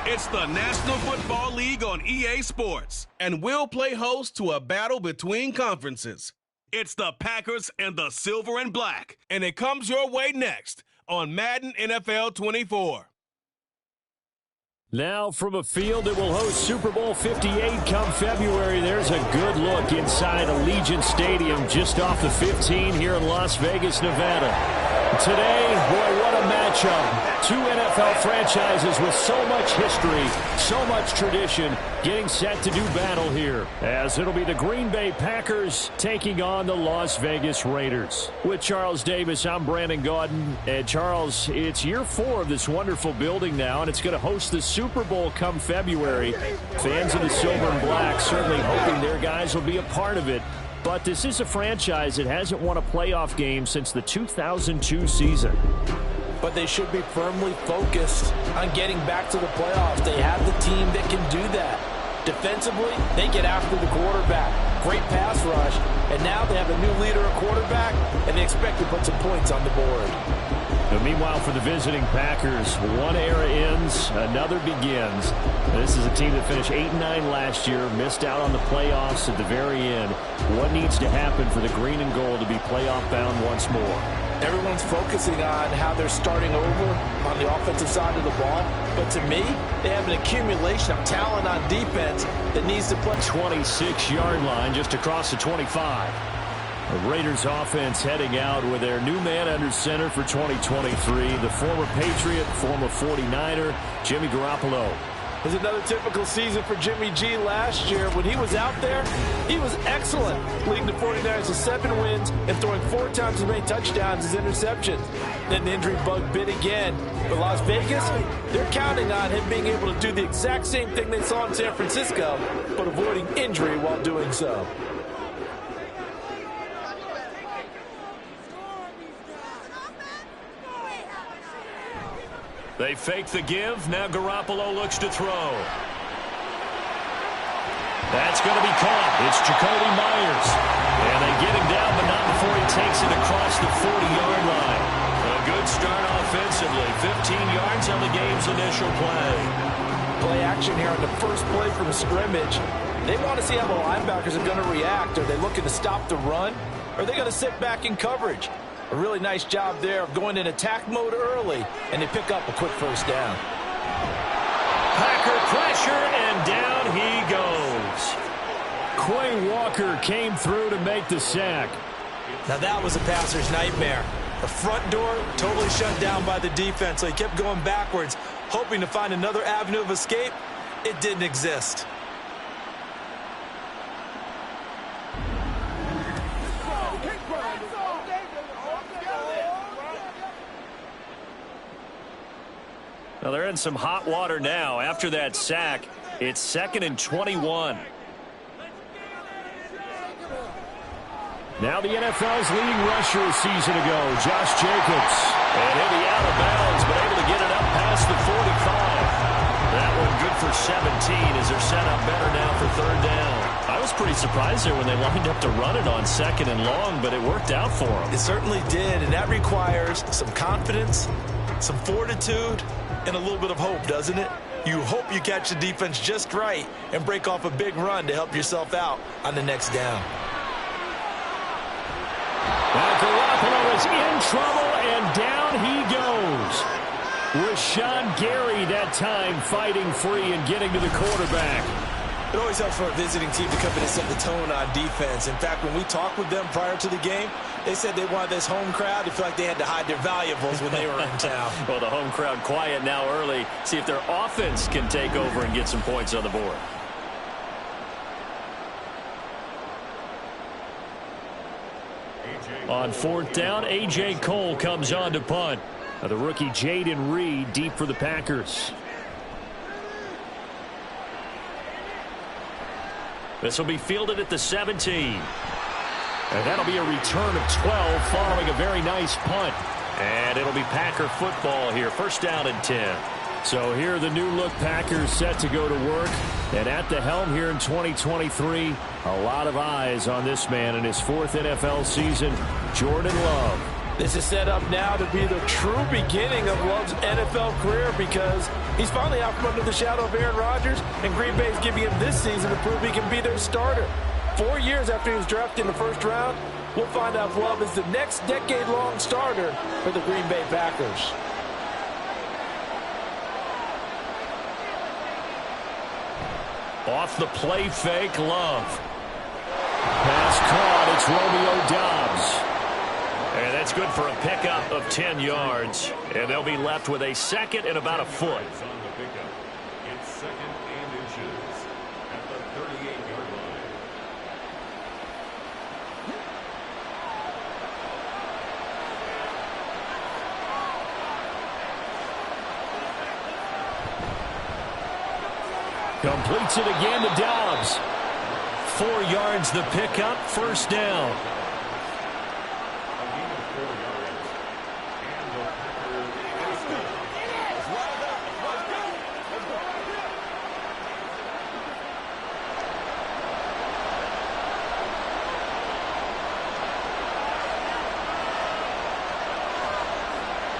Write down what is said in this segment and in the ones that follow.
It's the National Football League on EA Sports, and we'll play host to a battle between conferences. It's the Packers and the Silver and Black, and it comes your way next on Madden NFL 24. Now from a field that will host Super Bowl 58 come February, there's a good look inside Allegiant Stadium just off the 15 here in Las Vegas, Nevada. Today, boy, what a matchup. Two NFL franchises with so much history, so much tradition, getting set to do battle here, as it'll be the Green Bay Packers taking on the Las Vegas Raiders. With Charles Davis, I'm Brandon Gaudin. And Charles, it's year 4 of this wonderful building now, and it's going to host the Super Bowl come February. Fans of the Silver and Black certainly hoping their guys will be a part of it. But this is a franchise that hasn't won a playoff game since the 2002 season. But they should be firmly focused on getting back to the playoffs. They have the team that can do that. Defensively, they get after the quarterback. Great pass rush. And now they have a new leader at quarterback, and they expect to put some points on the board. But meanwhile, for the visiting Packers, one era ends, another begins. This is a team that finished 8-9 last year, missed out on the playoffs at the very end. What needs to happen for the green and gold to be playoff bound once more? Everyone's focusing on how they're starting over on the offensive side of the ball. But to me, they have an accumulation of talent on defense that needs to play. 26-yard line just across the 25. The Raiders offense heading out with their new man under center for 2023, the former Patriot, former 49er, Jimmy Garoppolo. It was another typical season for Jimmy G last year. When he was out there, he was excellent, leading the 49ers to 7 wins and throwing 4 times as many touchdowns as interceptions. Then the injury bug bit again. But Las Vegas, they're counting on him being able to do the exact same thing they saw in San Francisco, but avoiding injury while doing so. They fake the give. Now Garoppolo looks to throw. That's going to be caught. It's Jacoby Myers. And they get him down, but not before he takes it across the 40-yard line. A good start offensively. 15 yards on the game's initial play. Play action here on the first play from scrimmage. They want to see how the linebackers are going to react. Are they looking to stop the run? Or are they going to sit back in coverage? A really nice job there of going in attack mode early, and they pick up a quick first down. Packer pressure, and down he goes. Quay Walker came through to make the sack. Now that was a passer's nightmare. The front door totally shut down by the defense, so he kept going backwards, hoping to find another avenue of escape. It didn't exist. Well, they're in some hot water now. After that sack, it's 2nd and 21. Now the NFL's leading rusher a season ago, Josh Jacobs. And he'll be out of bounds, but able to get it up past the 45. That one good for 17 as they're set up better now for 3rd down. I was pretty surprised there when they lined up to run it on 2nd and long, but it worked out for them. It certainly did, and that requires some confidence, some fortitude, and a little bit of hope, doesn't it? You hope you catch the defense just right and break off a big run to help yourself out on the next down. Now Garoppolo is in trouble, and down he goes. Rashawn Gary that time fighting free and getting to the quarterback. It always helps for a visiting team to come in and set the tone on defense. In fact, when we talked with them prior to the game, they said they wanted this home crowd to feel like they had to hide their valuables when they were in town. Well, the home crowd quiet now early. See if their offense can take over and get some points on the board. On 4th down, A.J. Cole comes on to punt. The rookie Jaden Reed deep for the Packers. This will be fielded at the 17. And that'll be a return of 12 following a very nice punt. And it'll be Packer football here. 1st down and 10. So here are the new look Packers set to go to work. And at the helm here in 2023, a lot of eyes on this man in his 4th NFL season, Jordan Love. This is set up now to be the true beginning of Love's NFL career because he's finally out from under the shadow of Aaron Rodgers, and Green Bay is giving him this season to prove he can be their starter. 4 years after he was drafted in the first round, we'll find out if Love is the next decade-long starter for the Green Bay Packers. Off the play fake, Love. Pass caught, it's Romeo Doubs. And that's good for a pickup of 10 yards. And they'll be left with a second and about a foot. It's second and inches at the 38-yard line. Completes it again to Doubs. 4 yards the pickup, first down.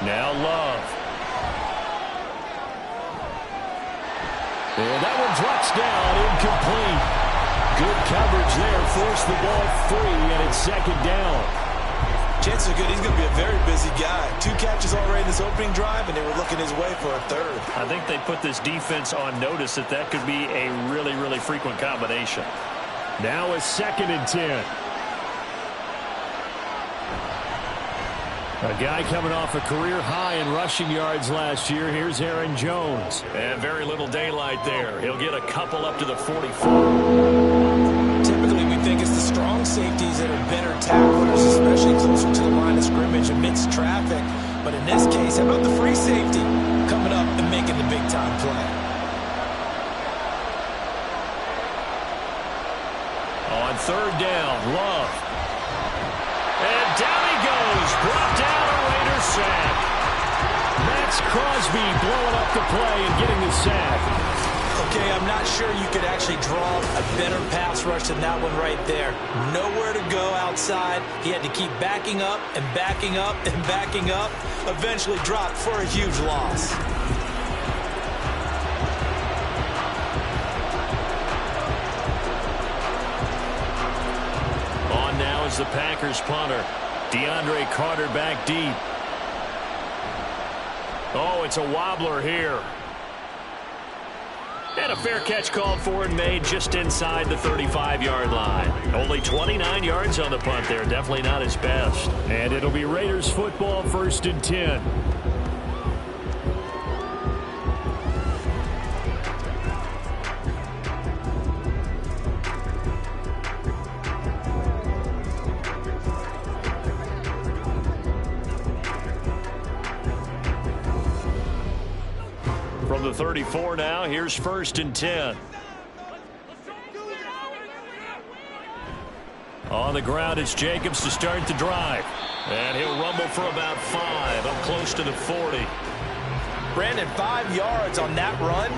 Now Love. And that one drops down, incomplete. Good coverage there, forced the ball free, and it's second down. Chances are good he's going to be a very busy guy. 2 catches already in this opening drive, and they were looking his way for a third. I think they put this defense on notice that that could be a really, really frequent combination. Now a second and 10. A guy coming off a career high in rushing yards last year. Here's Aaron Jones. And very little daylight there. He'll get a couple up to the 44. Typically, we think it's the strong safeties that are better tacklers, especially closer to the line of scrimmage amidst traffic. But in this case, how about the free safety coming up and making the big-time play? On third down, Love. And down he goes. Brought down a Raider sack. Max Crosby blowing up the play and getting the sack. Okay, I'm not sure you could actually draw a better pass rush than that one right there. Nowhere to go outside. He had to keep backing up and backing up and backing up. Eventually dropped for a huge loss. On now is the Packers punter. DeAndre Carter back deep. Oh, it's a wobbler here. And a fair catch called for and made just inside the 35-yard line. Only 29 yards on the punt there. Definitely not his best. And it'll be Raiders football, first and 10. From the 34 now, here's first and 10. On the ground, it's Jacobs to start the drive. And he'll rumble for about 5, up close to the 40. Brandon, 5 yards on that run.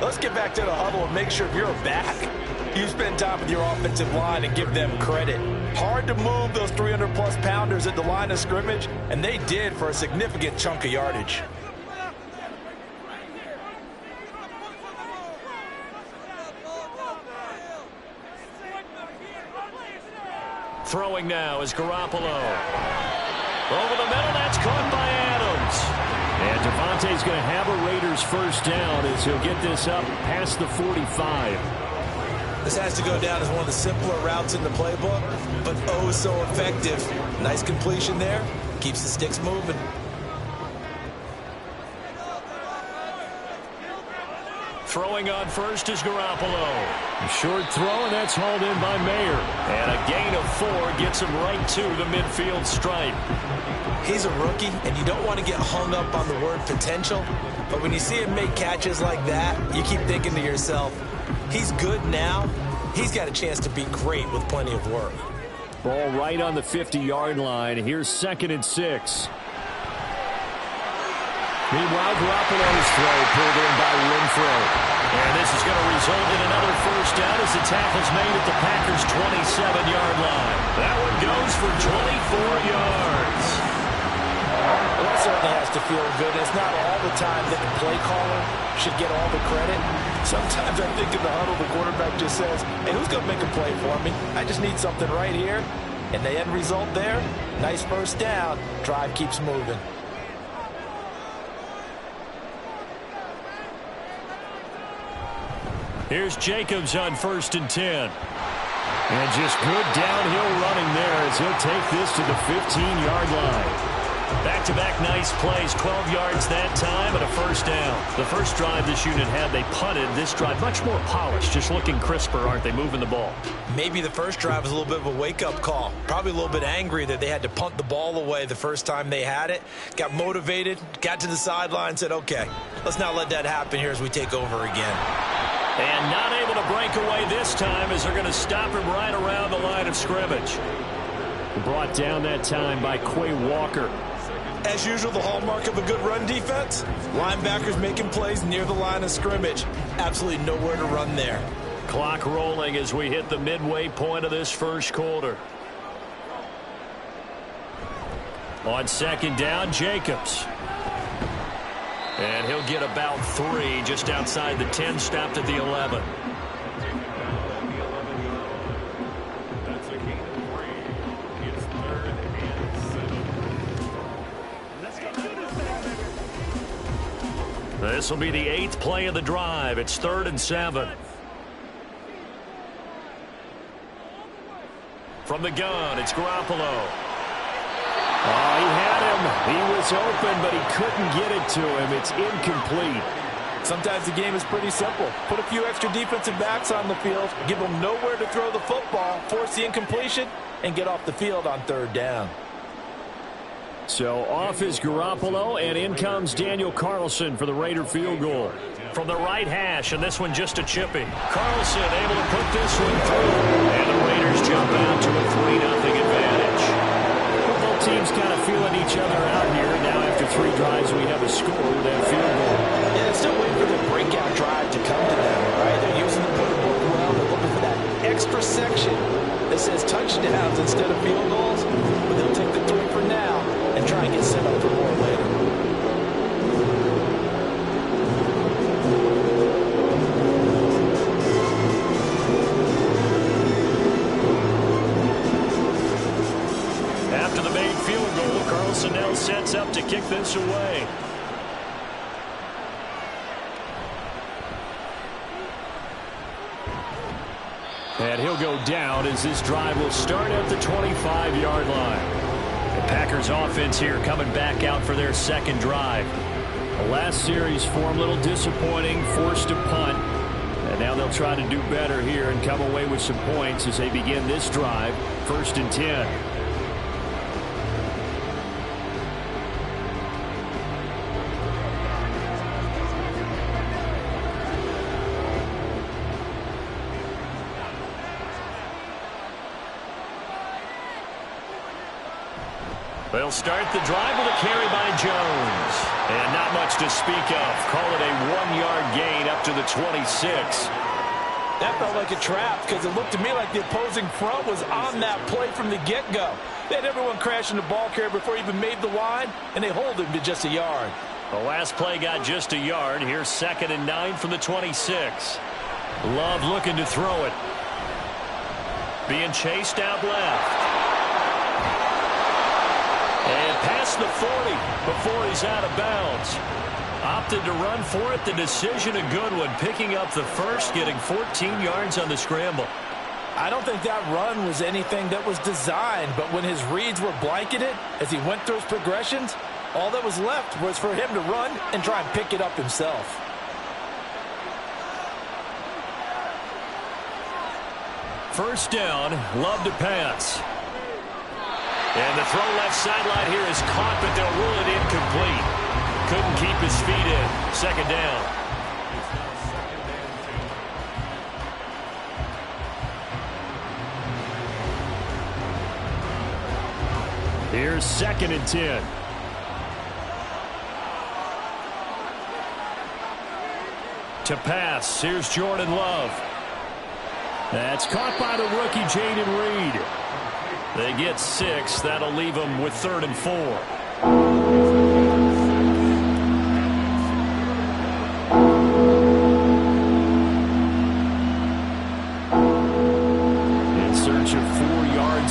Let's get back to the huddle and make sure if you're back, you spend time with your offensive line and give them credit. Hard to move those 300-plus pounders at the line of scrimmage, and they did for a significant chunk of yardage. Throwing now is Garoppolo. Over the middle, that's caught by Adams. And Devontae's going to have a Raiders first down as he'll get this up past the 45. This has to go down as one of the simpler routes in the playbook, but oh so effective. Nice completion there. Keeps the sticks moving. Throwing on first is Garoppolo. A short throw, and that's hauled in by Mayer. And a gain of 4 gets him right to the midfield stripe. He's a rookie, and you don't want to get hung up on the word potential. But when you see him make catches like that, you keep thinking to yourself, he's good now. He's got a chance to be great with plenty of work. Ball right on the 50-yard line. Here's second and 6. Meanwhile, Garoppolo's throw pulled in by Renfro. And this is going to result in another first down as the tackle's made at the Packers' 27-yard line. That one goes for 24 yards. certainly has to feel good. It's not all the time that the play caller should get all the credit. Sometimes I think in the huddle, the quarterback just says, hey, who's going to make a play for me? I just need something right here. And the end result there, nice first down. Drive keeps moving. Here's Jacobs on 1st and 10. And just good downhill running there as he'll take this to the 15-yard line. Back-to-back nice plays, 12 yards that time and a first down. The first drive this unit had, they punted. This drive much more polished, just looking crisper, aren't they, moving the ball? Maybe the first drive was a little bit of a wake-up call. Probably a little bit angry that they had to punt the ball away the first time they had it. Got motivated, got to the sideline, said, okay, let's not let that happen here as we take over again. And not able to break away this time as they're going to stop him right around the line of scrimmage. Brought down that time by Quay Walker. As usual, the hallmark of a good run defense, linebackers making plays near the line of scrimmage. Absolutely nowhere to run there. Clock rolling as we hit the midway point of this first quarter. On 2nd down, Jacobs. And he'll get about 3 just outside the 10, stopped at the 11. That's a gain of 3. It's 3rd and 7. This will be the 8th play of the drive. It's 3rd and 7. From the gun, it's Garoppolo. Oh, he had him. He was open, but he couldn't get it to him. It's incomplete. Sometimes the game is pretty simple. Put a few extra defensive backs on the field, give them nowhere to throw the football, force the incompletion, and get off the field on 3rd down. So off is Garoppolo, and in comes Daniel Carlson for the Raider field goal. From the right hash, and this one just a chipping. Carlson able to put this one through. And the Raiders jump out to a 3-0 advantage. Both teams kind of feeling each other out here. Now after 3 drives, we have a score with that field goal. Yeah, they're still waiting for the breakout drive to come to them, right? They're using the playbook well. They're looking for that extra section that says touchdowns instead of field goals. But they'll take the 3 for now and try and get set up for more later. After the made field goal, Carlson now sets up to kick this away. And he'll go down as this drive will start at the 25-yard line. The Packers offense here coming back out for their 2nd drive. The last series for them, a little disappointing, forced to punt. And now they'll try to do better here and come away with some points as they begin this drive, 1st and 10. They'll start the drive with a carry by Jones. And not much to speak of. Call it a 1-yard gain up to the 26. That felt like a trap because it looked to me like the opposing front was on that play from the get-go. They had everyone crashing the ball carrier before he even made the line, and they hold him to just a yard. The last play got just a yard. Here's 2nd and 9 from the 26. Love looking to throw it. Being chased out left. And past the 40 before he's out of bounds. Opted to run for it. The decision a good one. Picking up the first, getting 14 yards on the scramble. I don't think that run was anything that was designed, but when his reads were blanketed as he went through his progressions, all that was left was for him to run and try and pick it up himself. First down, Love to pass. And the throw left sideline here is caught, but they'll rule it incomplete. Couldn't keep his feet in. 2nd down. Here's 2nd and 10. To pass, here's Jordan Love. That's caught by the rookie, Jaden Reed. They get 6. That'll leave them with 3rd and 4.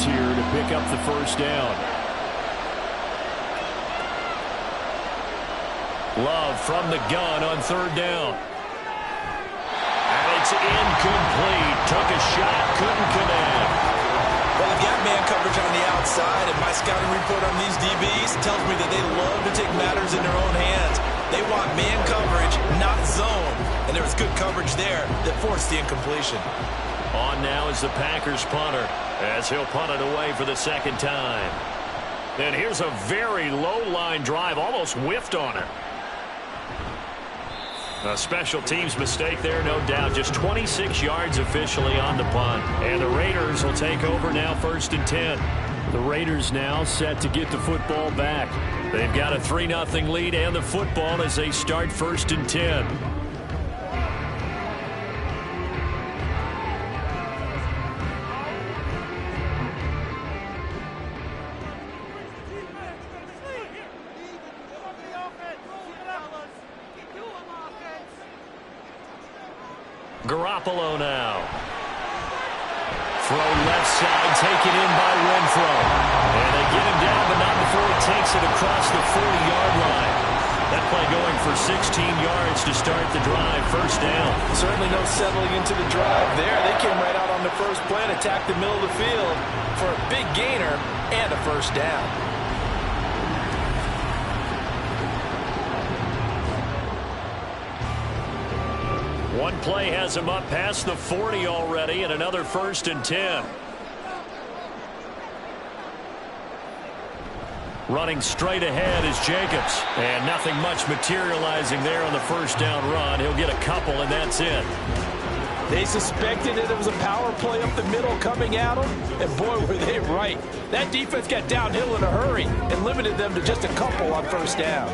here to pick up the first down. Love from the gun on third down. And it's incomplete. Took a shot, couldn't connect. Well, they've got man coverage on the outside, and my scouting report on these DBs tells me that they love to take matters in their own hands. They want man coverage, not zone. And there was good coverage there that forced the incompletion. On now is the Packers punter, as he'll punt it away for the second time. And here's a very low-line drive, almost whiffed on it. A special teams mistake there, no doubt. Just 26 yards officially on the punt. And the Raiders will take over now, 1st and 10. The Raiders now set to get the football back. They've got a 3-0 lead and the football as they start 1st and 10. Garoppolo now. Throw left side, taken in by Renfro. And they get him down, but not before he takes it across the 40-yard line. That play going for 16 yards to start the drive. First down. Certainly no settling into the drive there. They came right out on the first play and attacked the middle of the field for a big gainer and a first down. One play has him up past the 40 already, and another 1st and 10. Running straight ahead is Jacobs. And nothing much materializing there on the first down run. He'll get a couple, and that's it. They suspected that it was a power play up the middle coming at them, and boy, were they right. That defense got downhill in a hurry and limited them to just a couple on first down.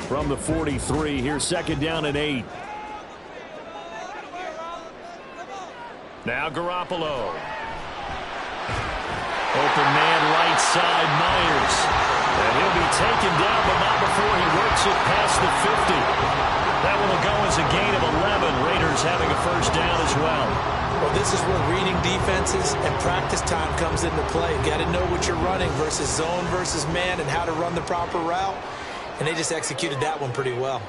From the 43, here's 2nd down and 8. Now Garoppolo. Open man right side, Myers. And he'll be taken down, but not before he works it past the 50. That one will go as a gain of 11. Raiders having a first down as well. Well, this is where reading defenses and practice time comes into play. Got to know what you're running versus zone versus man and how to run the proper route. And they just executed that one pretty well.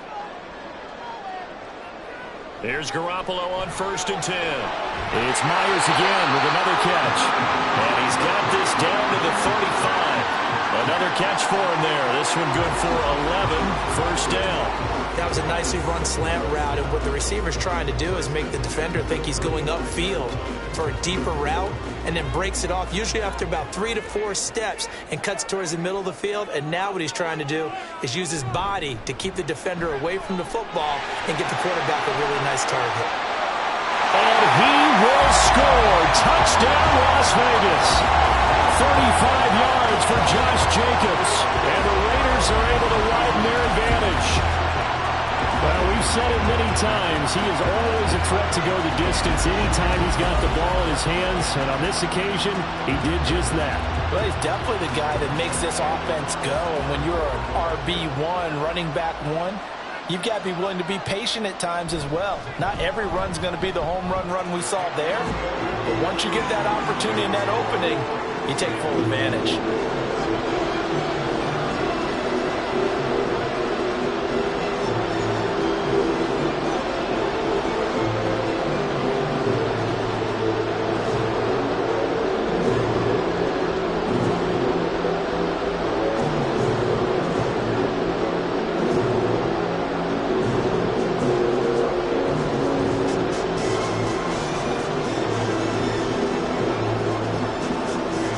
Here's Garoppolo on 1st and 10. It's Myers again with another catch. And he's got this down to the 35. Another catch for him there. This one good for 11. First down. That was a nicely run slant route. And what the receiver's trying to do is make the defender think he's going upfield for a deeper route and then breaks it off, usually after about 3 to 4 steps, and cuts towards the middle of the field. And now what he's trying to do is use his body to keep the defender away from the football and get the quarterback a really nice target. And he will score. Touchdown, Las Vegas. 35 yards for Josh Jacobs. And the Raiders are able to widen their advantage. Well, we've said it many times. He is always a threat to go the distance anytime he's got the ball in his hands. And on this occasion, he did just that. Well, he's definitely the guy that makes this offense go. And when you're an RB1, running back one, you've got to be willing to be patient at times as well. Not every run's going to be the home run we saw there. But once you get that opportunity and that opening, you take full advantage.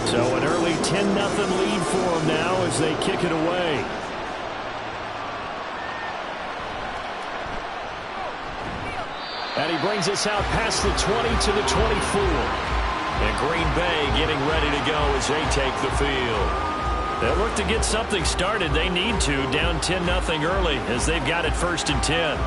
So an early 10-0 lead for them now as they kick it away. And he brings us out past the 20 to the 24. And Green Bay getting ready to go as they take the field. They'll look to get something started. They need to, down 10-0 early as they've got it 1st and 10.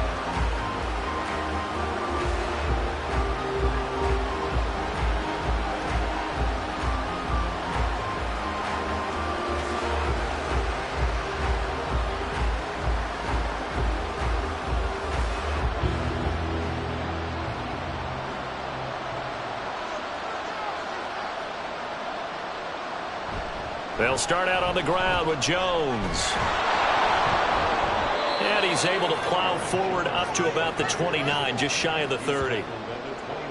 They'll start out on the ground with Jones. And he's able to plow forward up to about the 29, just shy of the 30.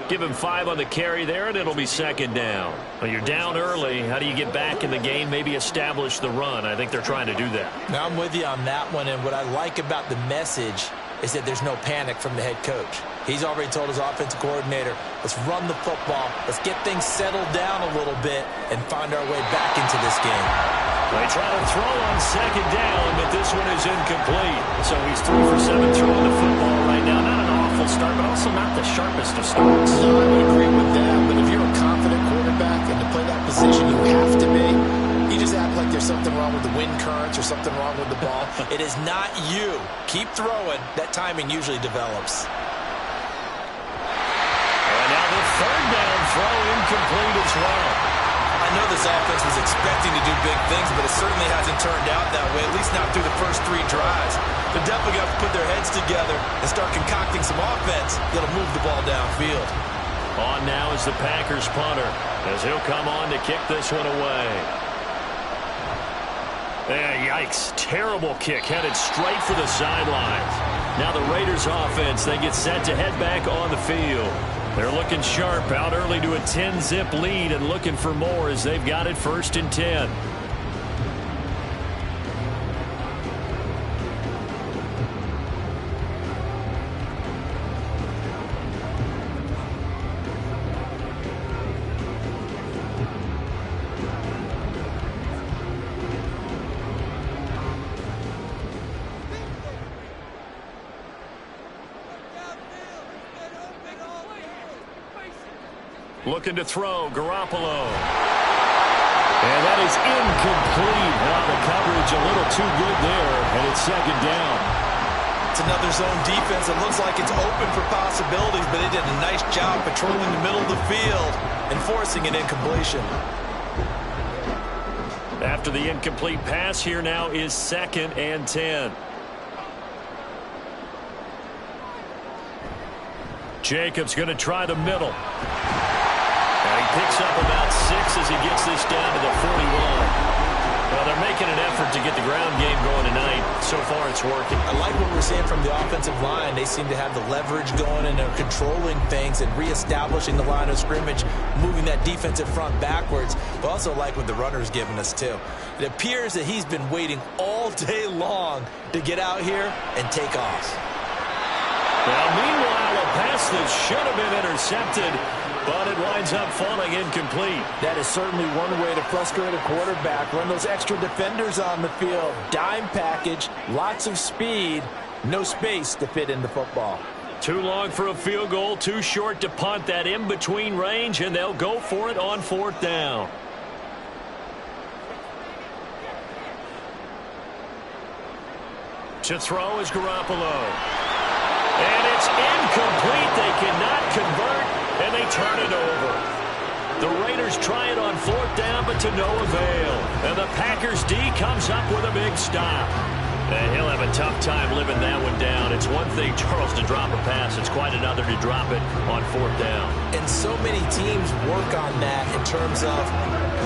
Give him 5 on the carry there, and it'll be second down. Well, you're down early. How do you get back in the game, maybe establish the run? I think they're trying to do that. Now, I'm with you on that one, and what I like about the message is that there's no panic from the head coach. He's already told his offensive coordinator, let's run the football, let's get things settled down a little bit and find our way back into this game. They try to throw on second down, but this one is incomplete. So he's 3 for 7 throwing the football right now. Not an awful start, but also not the sharpest of starts. No, I would agree with that, but if you're a confident quarterback and to play that position you have to be, you just act like there's something wrong with the wind currents or something wrong with the ball. It is not you. Keep throwing. That timing usually develops. And now the third down throw incomplete as well. I know this offense was expecting to do big things, but it certainly hasn't turned out that way, at least not through the first 3 drives. They're definitely going to put their heads together and start concocting some offense that'll move the ball downfield. On now is the Packers punter, as he'll come on to kick this one away. Yikes, terrible kick, headed straight for the sidelines. Now the Raiders offense, they get set to head back on the field. They're looking sharp, out early to a 10-zip lead and looking for more as they've got it 1st and 10. Looking to throw, Garoppolo. And that is incomplete. Now the coverage a little too good there, and it's second down. It's another zone defense. It looks like it's open for possibilities, but they did a nice job patrolling the middle of the field and forcing an incompletion. After the incomplete pass, here now is 2nd and 10. Jacobs going to try the middle. And he picks up about 6 as he gets this down to the 41. Well, they're making an effort to get the ground game going tonight. So far, it's working. I like what we're seeing from the offensive line. They seem to have the leverage going, and they're controlling things and reestablishing the line of scrimmage, moving that defensive front backwards. But also like what the runner's giving us, too. It appears that he's been waiting all day long to get out here and take off. Well, meanwhile, a pass that should have been intercepted, but it winds up falling incomplete. That is certainly one way to frustrate a quarterback. Run those extra defenders on the field. Dime package, lots of speed, no space to fit in the football. Too long for a field goal, too short to punt. That in-between range, and they'll go for it on 4th down. To throw is Garoppolo. And it's incomplete. They cannot convert, and they turn it over. The Raiders try it on 4th down, but to no avail. And the Packers D comes up with a big stop. And he'll have a tough time living that one down. It's one thing, Charles, to drop a pass. It's quite another to drop it on 4th down. And so many teams work on that in terms of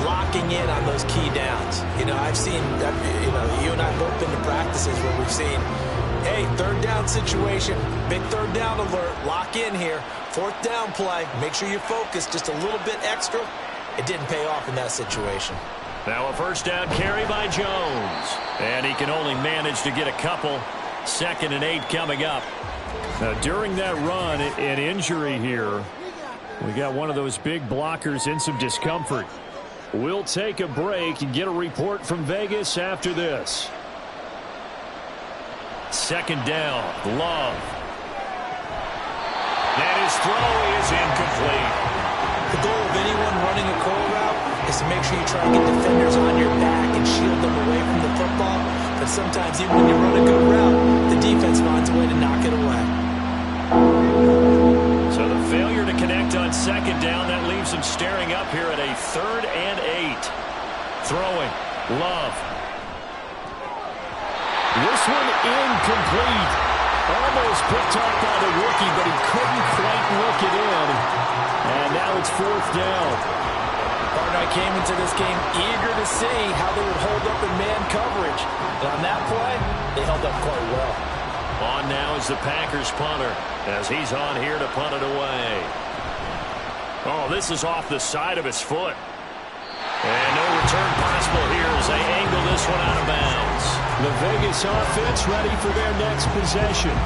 locking in on those key downs. You know, I've seen, you and I both been to practices where we've seen, hey, 3rd down situation, big 3rd down alert, lock in here. 4th down play, make sure you're focused just a little bit extra. It didn't pay off in that situation. Now a 1st down carry by Jones. And he can only manage to get a couple. 2nd and 8 coming up. Now during that run, an injury here. We got one of those big blockers in some discomfort. We'll take a break and get a report from Vegas after this. 2nd down, Love. And his throw is incomplete. The goal of anyone running a curl route is to make sure you try and get defenders on your back and shield them away from the football. But sometimes even when you run a good route, the defense finds a way to knock it away. So the failure to connect on 2nd down, that leaves them staring up here at a 3rd and 8. Throwing, Love. This one incomplete. Almost picked up by the rookie, but he couldn't quite work it in. And now it's 4th down. Partner, I came into this game eager to see how they would hold up in man coverage. And on that play, they held up quite well. On now is the Packers punter as he's on here to punt it away. Oh, this is off the side of his foot. And no return possible here as they angle this one out of bounds. The Vegas offense ready for their next possession.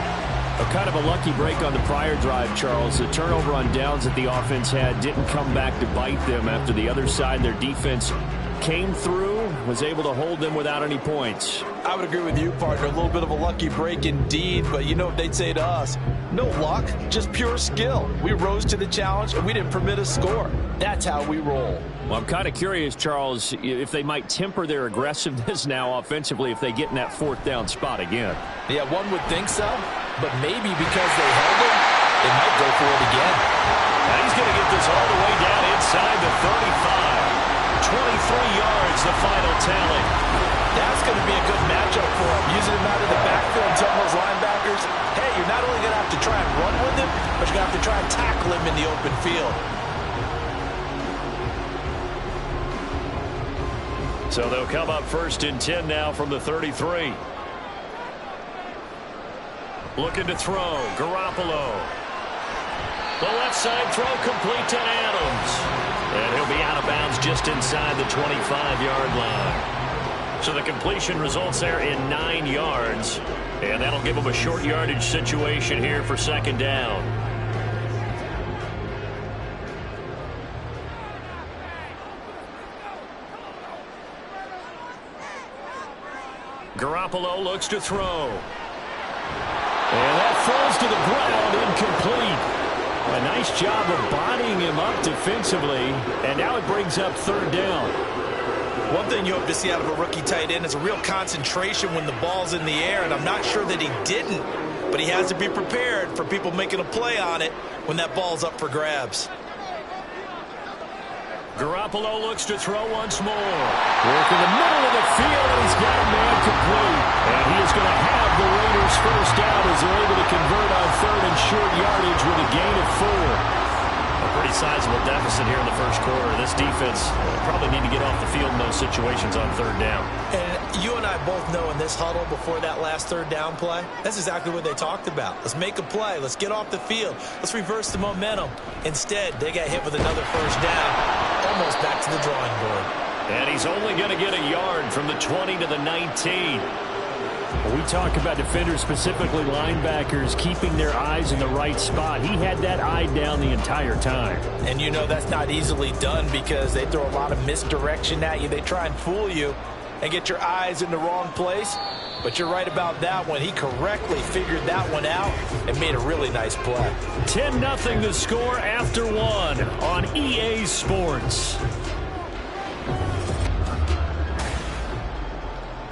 Kind of a lucky break on the prior drive, Charles. The turnover on downs that the offense had didn't come back to bite them after the other side. Their defense came through, was able to hold them without any points. I would agree with you, partner. A little bit of a lucky break indeed, but you know what they'd say to us? No luck, just pure skill. We rose to the challenge, and we didn't permit a score. That's how we roll. Well, I'm kind of curious, Charles, if they might temper their aggressiveness now offensively if they get in that fourth down spot again. Yeah, one would think so, but maybe because they held it, they might go for it again. Now he's going to get this all the way down inside the 35. 23 yards, the final tally. That's going to be a good matchup for him. Using him out of the backfield and telling those linebackers, hey, you're not only going to have to try and run with him, but you're going to have to try and tackle him in the open field. So they'll come up 1st and 10 now from the 33. Looking to throw, Garoppolo. The left side throw complete to Adams. And he'll be out of bounds just inside the 25-yard line. So the completion results there in 9 yards. And that'll give him a short yardage situation here for 2nd down. Garoppolo looks to throw. And that falls to the ground, incomplete. A nice job of bodying him up defensively, and now it brings up 3rd down. One thing you hope to see out of a rookie tight end is a real concentration when the ball's in the air, and I'm not sure that he didn't, but he has to be prepared for people making a play on it when that ball's up for grabs. Garoppolo looks to throw once more. Work in the middle of the field, and he's got a man complete. And he is going to have the Raiders' first down as they're able to convert on 3rd and short yardage with a gain of 4. A pretty sizable deficit here in the first quarter. This defense probably need to get off the field in those situations on 3rd down. And you and I both know in this huddle before that last 3rd down play, that's exactly what they talked about. Let's make a play. Let's get off the field. Let's reverse the momentum. Instead, they got hit with another 1st down, almost back to the drawing board. And he's only going to get a yard from the 20 to the 19. We talk about defenders, specifically linebackers, keeping their eyes in the right spot. He had that eye down the entire time. And you know that's not easily done because they throw a lot of misdirection at you. They try and fool you and get your eyes in the wrong place. But you're right about that one. He correctly figured that one out and made a really nice play. 10-0 the score after 1 on EA Sports.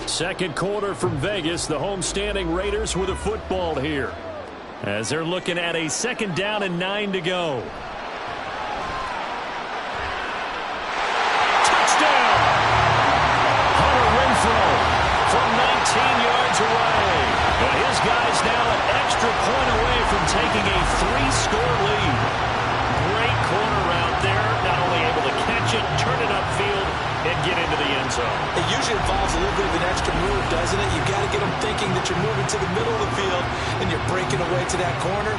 Second quarter from Vegas. The homestanding Raiders with a football here as they're looking at a 2nd down and 9 to go. Touchdown! Hunter Renfrow from 19 yards away. And his guy's now an extra point away from taking a 3-score lead. Great corner route there. Not only able to catch it, turn it upfield, and get into the end zone. It usually involves a little bit of an extra move, doesn't it? You've got to get them thinking that you're moving to the middle of the field and you're breaking away to that corner.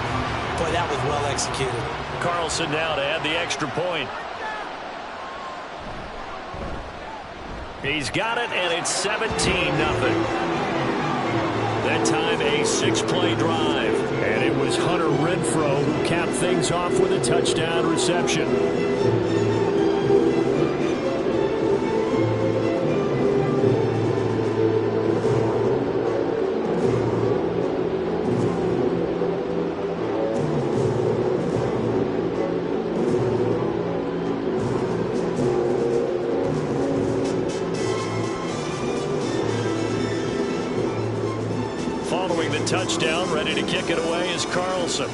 Boy, that was well executed. Carlson now to add the extra point. He's got it, and it's 17-0. That time a 6-play drive. And it was Hunter Renfrow who capped things off with a touchdown reception. Following the touchdown, ready to kick it away is Carlson.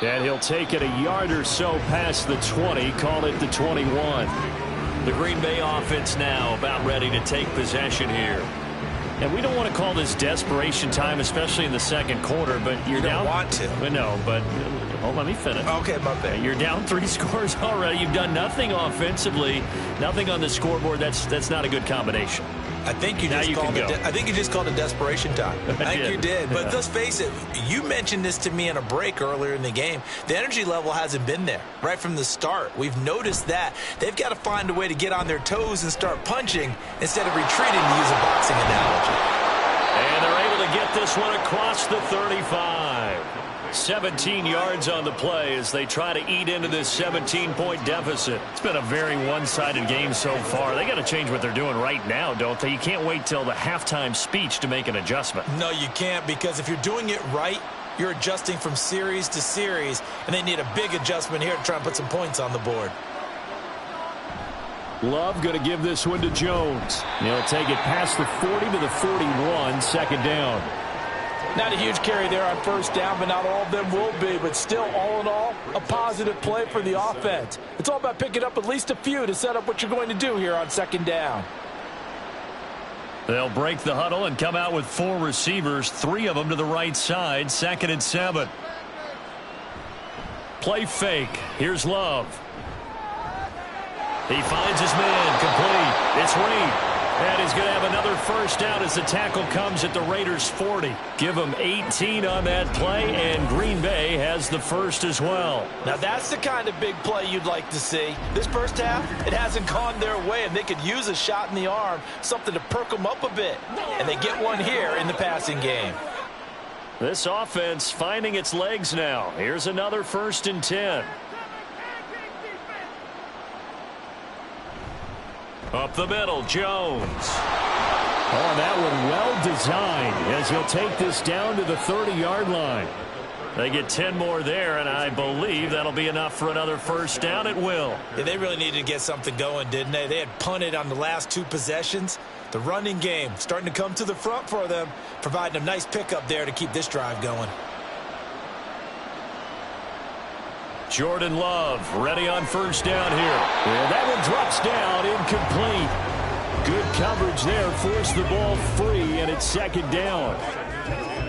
And he'll take it a yard or so past the 20, call it the 21. The Green Bay offense now about ready to take possession here. And we don't want to call this desperation time, especially in the second quarter, but you're down. You don't want to. No, but let me finish. Okay, my bad. You're down 3 scores already. You've done nothing offensively, nothing on the scoreboard. That's not a good combination. I think you just called it desperation time. I think you did. But let's face it, you mentioned this to me in a break earlier in the game. The energy level hasn't been there right from the start. We've noticed that. They've got to find a way to get on their toes and start punching instead of retreating, to use a boxing analogy. And they're able to get this one across the 35. 17 yards on the play as they try to eat into this 17-point deficit. It's been a very one-sided game so far. They got to change what they're doing right now, don't they? You can't wait till the halftime speech to make an adjustment. No, you can't, because if you're doing it right, you're adjusting from series to series, and they need a big adjustment here to try and put some points on the board. Love going to give this one to Jones. He'll take it past the 40 to the 41, second down. Not a huge carry there on first down, but not all of them will be. But still, all in all, a positive play for the offense. It's all about picking up at least a few to set up what you're going to do here on second down. They'll break the huddle and come out with 4 receivers, 3 of them to the right side, 2nd and 7. Play fake. Here's Love. He finds his man, complete. It's Reed. And he's going to have another first down as the tackle comes at the Raiders' 40. Give them 18 on that play, and Green Bay has the first as well. Now, that's the kind of big play you'd like to see. This first half, it hasn't gone their way, and they could use a shot in the arm, something to perk them up a bit. And they get one here in the passing game. This offense finding its legs now. Here's another 1st and 10. Up the middle, Jones. Oh, that one well designed as he'll take this down to the 30-yard line. They get 10 more there, and I believe that'll be enough for another first down. It will. Yeah, they really needed to get something going, didn't they? They had punted on the last 2 possessions. The running game starting to come to the front for them, providing a nice pickup there to keep this drive going. Jordan Love ready on first down here. And that one drops down, incomplete. Good coverage there, forced the ball free, and it's second down.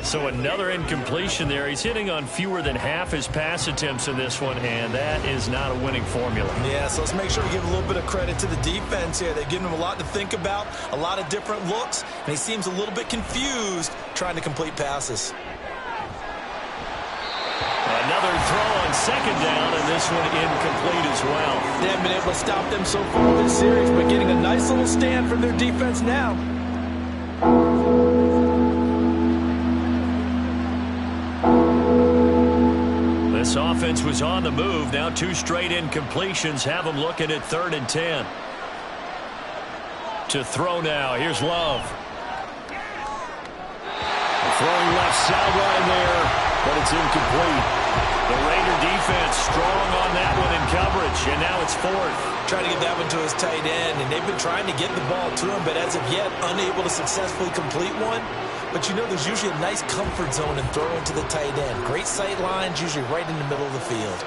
So another incompletion there. He's hitting on fewer than half his pass attempts in this one, and that is not a winning formula. Yeah, so let's make sure we give a little bit of credit to the defense here. They've given him a lot to think about, a lot of different looks, and he seems a little bit confused trying to complete passes. Another throw on second down, and this one incomplete as well. They haven't been able to stop them so far this series, but getting a nice little stand from their defense now. This offense was on the move. Now 2 straight incompletions have them looking at 3rd and 10. To throw now. Here's Love. Throwing left sideline there, but it's incomplete. The Raider defense strong on that one in coverage, and now it's 4th. Trying to get that one to his tight end, and they've been trying to get the ball to him, but as of yet, unable to successfully complete one. But you know, there's usually a nice comfort zone in throwing to the tight end. Great sight lines, usually right in the middle of the field.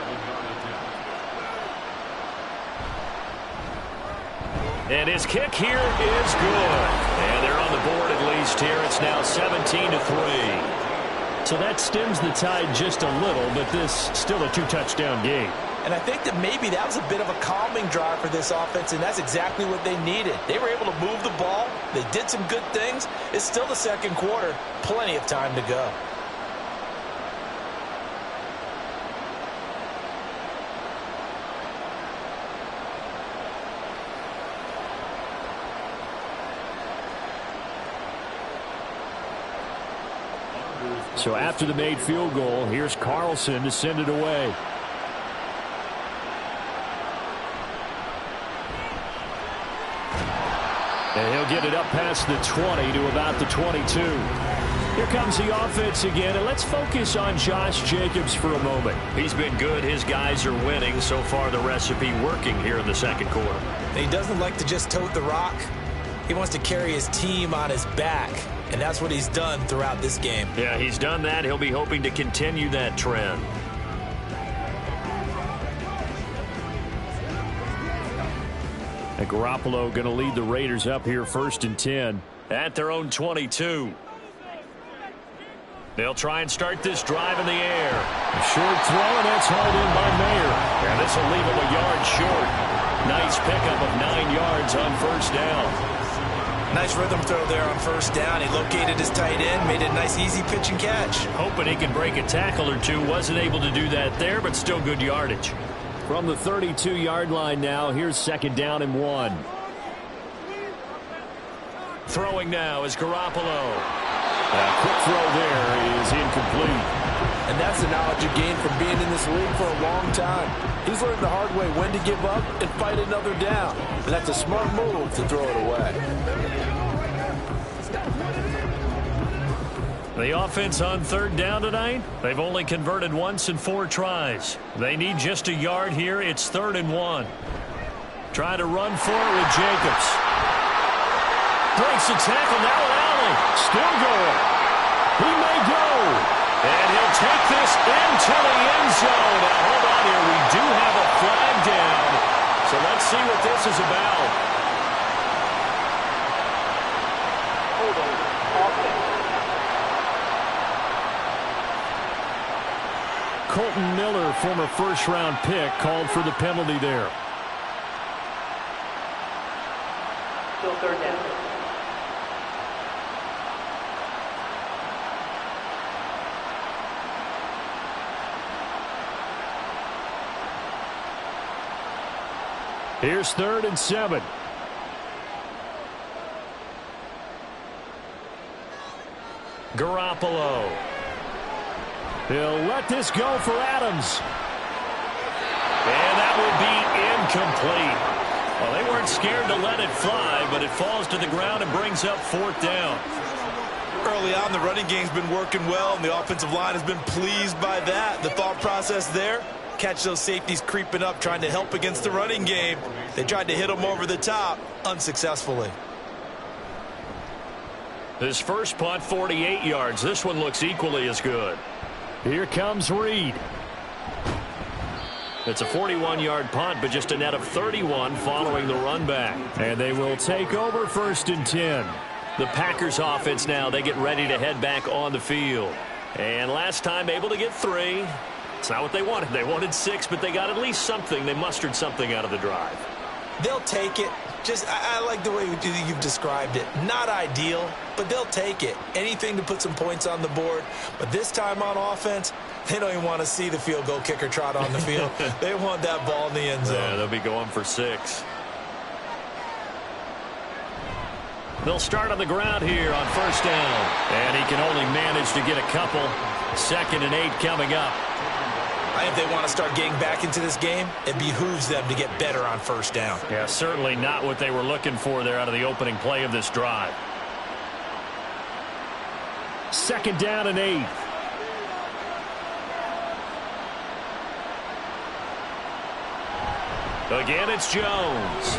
And his kick here is good. And they're on the board at least here. It's now 17-3. So that stems the tide just a little, but this still a 2-touchdown game. And I think that maybe that was a bit of a calming drive for this offense, and that's exactly what they needed. They were able to move the ball. They did some good things. It's still the second quarter. Plenty of time to go. So after the made field goal, here's Carlson to send it away. And he'll get it up past the 20 to about the 22. Here comes the offense again, and let's focus on Josh Jacobs for a moment. He's been good. His guys are winning. So far, the recipe working here in the second quarter. He doesn't like to just tote the rock. He wants to carry his team on his back, and that's what he's done throughout this game. Yeah, he's done that. He'll be hoping to continue that trend. And Garoppolo going to lead the Raiders up here 1st and 10. at their own 22. They'll try and start this drive in the air. A short throw, and that's hauled in by Mayer. And this will leave him a yard short. Nice pickup of 9 yards on first down. Nice rhythm throw there on first down. He located his tight end, made a nice easy pitch and catch. Hoping he can break a tackle or two. Wasn't able to do that there, but still good yardage. From the 32-yard line now, here's 2nd down and 1. Throwing now is Garoppolo. A quick throw there is incomplete. And that's the knowledge you gain from being in this league for a long time. He's learned the hard way when to give up and fight another down. And that's a smart move to throw it away. The offense on 3rd down tonight, they've only converted once in 4 tries. They need just a yard here. It's 3rd and 1. Trying to run for it with Jacobs. Breaks the tackle now with Allen. Still going. He may go. And he'll take this into the end zone. Now hold on here. We do have a flag down. So let's see what this is about. Hold on. Offense. Colton Miller, former first-round pick, called for the penalty there. Still 3rd down. Here's 3rd and 7. Garoppolo. He'll let this go for Adams. And that will be incomplete. Well, they weren't scared to let it fly, but it falls to the ground and brings up 4th down. Early on, the running game's been working well, and the offensive line has been pleased by that. The thought process there, catch those safeties creeping up, trying to help against the running game. They tried to hit them over the top, unsuccessfully. His first punt, 48 yards. This one looks equally as good. Here comes Reed. It's a 41-yard punt, but just a net of 31 following the run back. And they will take over 1st and 10. The Packers offense now, they get ready to head back on the field. And last time able to get 3. It's not what they wanted. They wanted 6, but they got at least something. They mustered something out of the drive. They'll take it. I like the way you've described it. Not ideal, but they'll take it. Anything to put some points on the board. But this time on offense, they don't even want to see the field goal kicker trot on the field. They want that ball in the end zone. Yeah, they'll be going for 6. They'll start on the ground here on 1st down. And he can only manage to get a couple. 2nd and 8 coming up. I think they want to start getting back into this game. It behooves them to get better on 1st down. Yeah, certainly not what they were looking for there out of the opening play of this drive. 2nd down and 8. Again, it's Jones.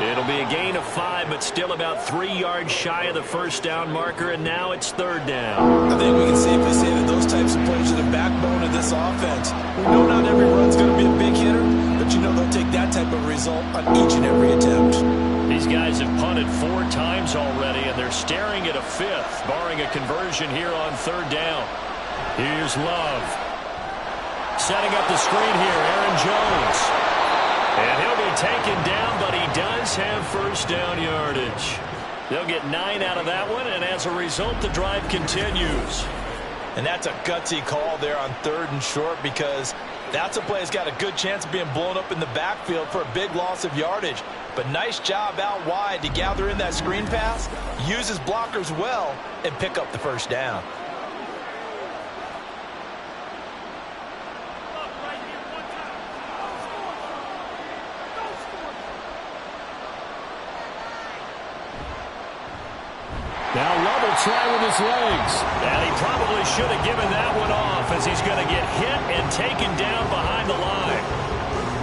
It'll be a gain of 5, but still about 3 yards shy of the 1st down marker, and now it's 3rd down. I think we can safely say that those types of plays are the backbone of this offense. We know not every run's going to be a big hitter, but you know they'll take that type of result on each and every attempt. These guys have punted 4 times already, and they're staring at a 5th, barring a conversion here on 3rd down. Here's Love. Setting up the screen here, Aaron Jones. And he'll be taken down, but he does have 1st down yardage. They'll get 9 out of that one, and as a result, the drive continues. And that's a gutsy call there on 3rd and short, because that's a play that's got a good chance of being blown up in the backfield for a big loss of yardage. But nice job out wide to gather in that screen pass, use his blockers well, and pick up the 1st down. Now Love will try with his legs. And he probably should have given that one off, as he's going to get hit and taken down behind the line.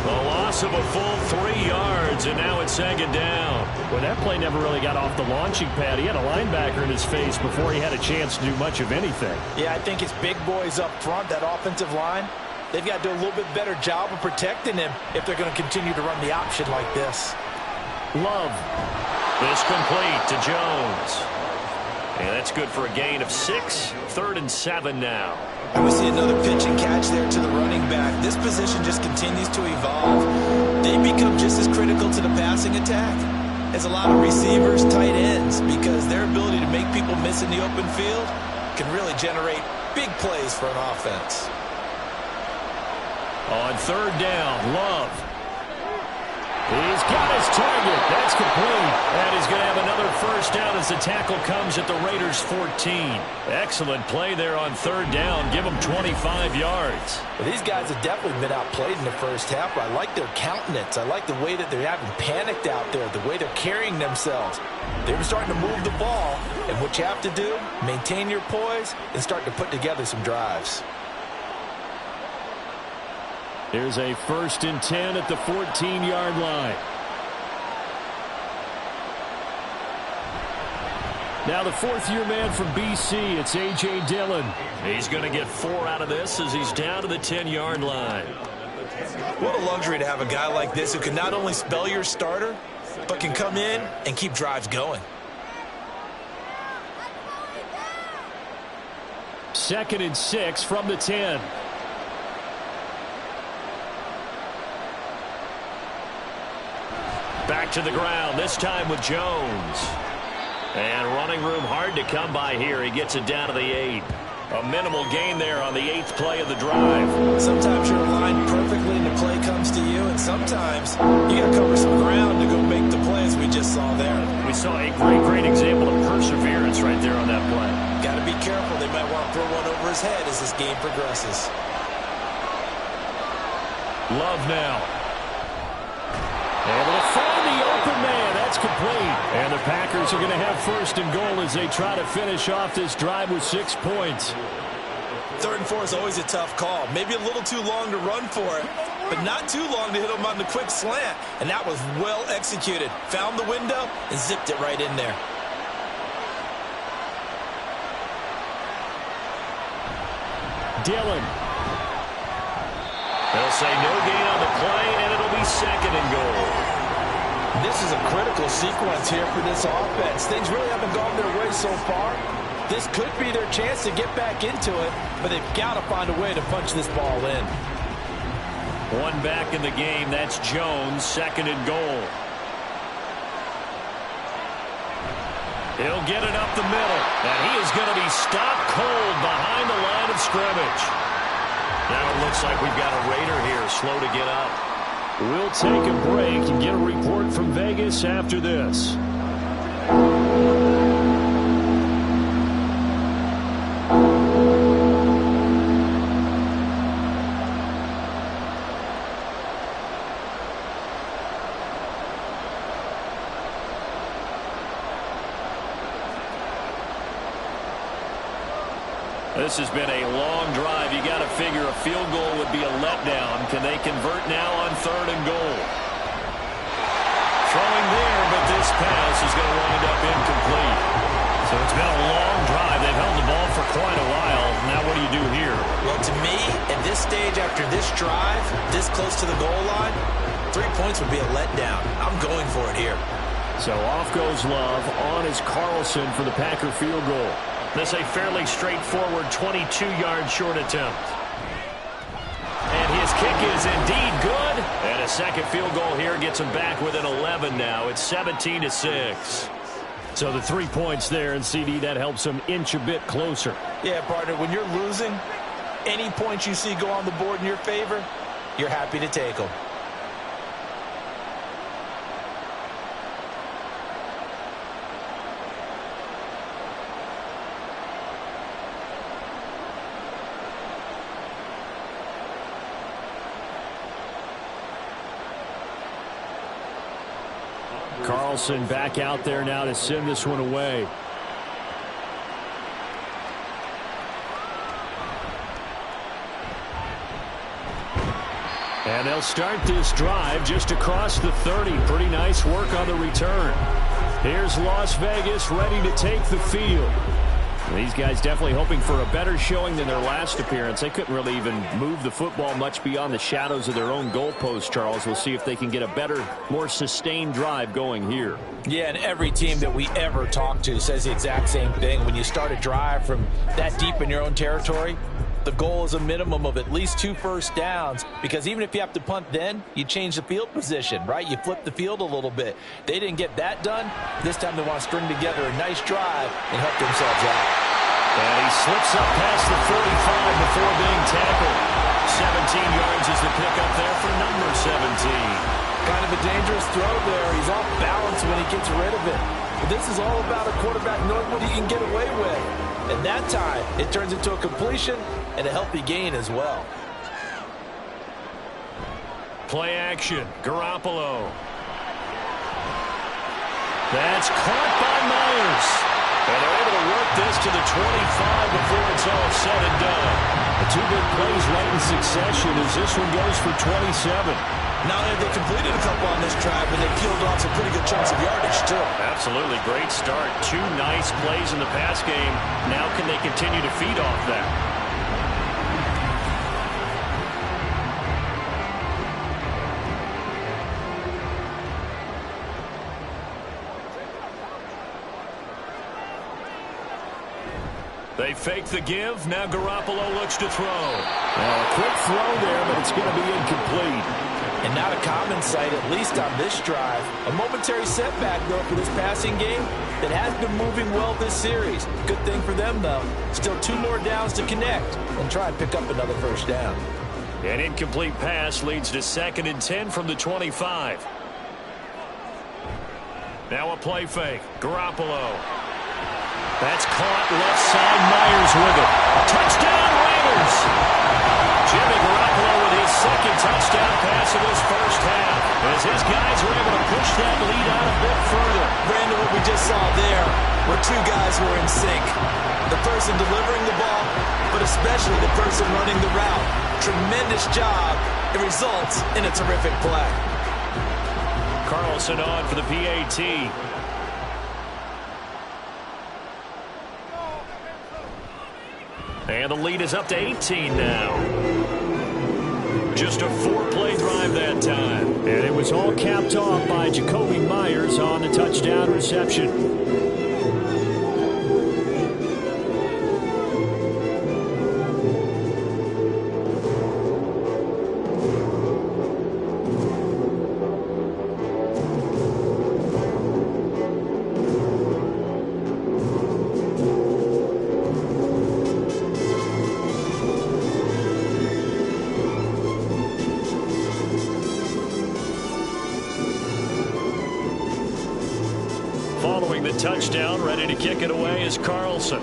A loss of a full 3 yards, and now it's 2nd down. Well, that play never really got off the launching pad. He had a linebacker in his face before he had a chance to do much of anything. Yeah, I think it's big boys up front, that offensive line. They've got to do a little bit better job of protecting him if they're going to continue to run the option like this. Love. This complete to Jones. And that's good for a gain of 6. 3rd and 7 now. And we see another pitch and catch there to the running back. This position just continues to evolve. They become just as critical to the passing attack as a lot of receivers, tight ends, because their ability to make people miss in the open field can really generate big plays for an offense. On 3rd down, Love. He's got his target. That's complete. And he's going to have another first down as the tackle comes at the Raiders' 14. Excellent play there on 3rd down. Give them 25 yards. Well, these guys have definitely been outplayed in the first half. I like their countenance. I like the way that they're having panicked out there, the way they're carrying themselves. They're starting to move the ball. And what you have to do, maintain your poise and start to put together some drives. Here's a 1st and 10 at the 14-yard line. Now the 4th-year man from BC, it's A.J. Dillon. He's going to get 4 out of this as he's down to the 10-yard line. What a luxury to have a guy like this who can not only spell your starter, but can come in and keep drives going. 2nd and 6 from the 10. Back to the ground, this time with Jones. And running room hard to come by here. He gets it down to the 8. A minimal gain there on the 8th play of the drive. Sometimes you're aligned perfectly and the play comes to you, and sometimes you got to cover some ground to go make the plays we just saw there. We saw a great example of perseverance right there on that play. Got to be careful. They might want to throw one over his head as this game progresses. Love now. Able to find the open man. That's complete. And the Packers are going to have 1st and goal as they try to finish off this drive with 6 points. 3rd and 4 is always a tough call. Maybe a little too long to run for it, but not too long to hit him on the quick slant. And that was well executed. Found the window and zipped it right in there. Dillon. They'll say no gain on the play, and it'll be 2nd and goal. This is a critical sequence here for this offense. Things really haven't gone their way so far. This could be their chance to get back into it, but they've got to find a way to punch this ball in. One back in the game. That's Jones, 2nd and goal. He'll get it up the middle, and he is going to be stopped cold behind the line of scrimmage. Now it looks like we've got a Raider here, slow to get up. We'll take a break and get a report from Vegas after this. This has been a long drive. You got to figure a field goal would be a letdown. Can they convert now on 3rd and goal? Throwing there, but this pass is going to wind up incomplete. So it's been a long drive. They've held the ball for quite a while. Now what do you do here? Well, to me, at this stage after this drive, this close to the goal line, 3 points would be a letdown. I'm going for it here. So off goes Love. On is Carlson for the Packer field goal. This a fairly straightforward 22-yard short attempt. And his kick is indeed good. And a 2nd field goal here gets him back within 11 now. It's 17-6. So the 3 points there, and CD, that helps him inch a bit closer. Yeah, partner, when you're losing, any points you see go on the board in your favor, you're happy to take them. Carlson back out there now to send this one away. And they'll start this drive just across the 30. Pretty nice work on the return. Here's Las Vegas ready to take the field. These guys definitely hoping for a better showing than their last appearance. They couldn't really even move the football much beyond the shadows of their own goalpost, Charles. We'll see if they can get a better, more sustained drive going here. Yeah, and every team that we ever talk to says the exact same thing. When you start a drive from that deep in your own territory, the goal is a minimum of at least 2 first downs, because even if you have to punt then, you change the field position, right? You flip the field a little bit. They didn't get that done. This time they want to string together a nice drive and help themselves out. And he slips up past the 45 before being tackled. 17 yards is the pickup there for number 17. Kind of a dangerous throw there. He's off balance when he gets rid of it. But this is all about a quarterback knowing what he can get away with. And that time, it turns into a completion and a healthy gain as well. Play action. Garoppolo. That's caught by Myers. And they're able to work this to the 25 before it's all said and done. The 2 big plays right in succession as this one goes for 27. Not only have they completed a couple on this drive, but they peeled off some pretty good chunks of yardage, too. Absolutely. Great start. 2 nice plays in the pass game. Now can they continue to feed off that? They fake the give. Now Garoppolo looks to throw. A quick throw there, but it's going to be incomplete. And not a common sight, at least on this drive. A momentary setback, though, for this passing game that has been moving well this series. Good thing for them, though. Still 2 more downs to connect and try and pick up another first down. An incomplete pass leads to 2nd and 10 from the 25. Now a play fake. Garoppolo. That's caught left side. Myers with it. Touchdown, Raiders! Jimmy Garoppolo with his 2nd touchdown pass of his first half, as his guys were able to push that lead out a bit further. Brandon, what we just saw there were 2 guys who were in sync. The person delivering the ball, but especially the person running the route. Tremendous job. It results in a terrific play. Carlson on for the PAT. And the lead is up to 18 now. Just a 4-play drive that time. And it was all capped off by Jacoby Myers on the touchdown reception. Following the touchdown, ready to kick it away is Carlson.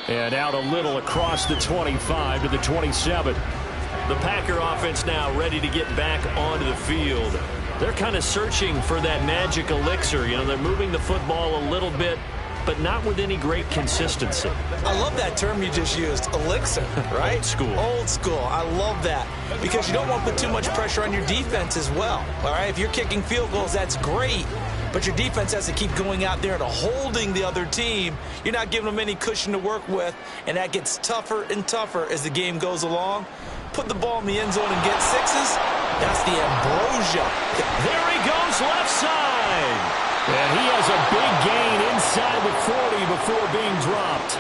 And out a little across the 25 to the 27. The Packer offense now ready to get back onto the field. They're kind of searching for that magic elixir. You know, they're moving the football a little bit, but not with any great consistency. I love that term you just used, elixir, right? Old school. Old school. I love that because you don't want to put too much pressure on your defense as well, all right? If you're kicking field goals, that's great, but your defense has to keep going out there and holding the other team. You're not giving them any cushion to work with, and that gets tougher and tougher as the game goes along. Put the ball in the end zone and get 6s. That's the ambrosia. There he goes left side. And he has a big gain inside the 40 before being dropped.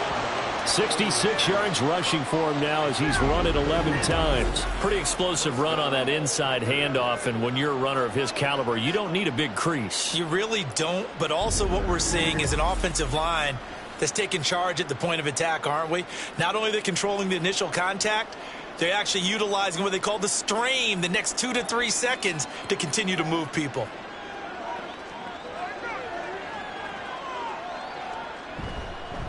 66 yards rushing for him now as he's run it 11 times. Pretty explosive run on that inside handoff, and when you're a runner of his caliber, you don't need a big crease. You really don't, but also what we're seeing is an offensive line that's taking charge at the point of attack, aren't we? Not only are they controlling the initial contact, they're actually utilizing what they call the strain, the next 2 to 3 seconds, to continue to move people.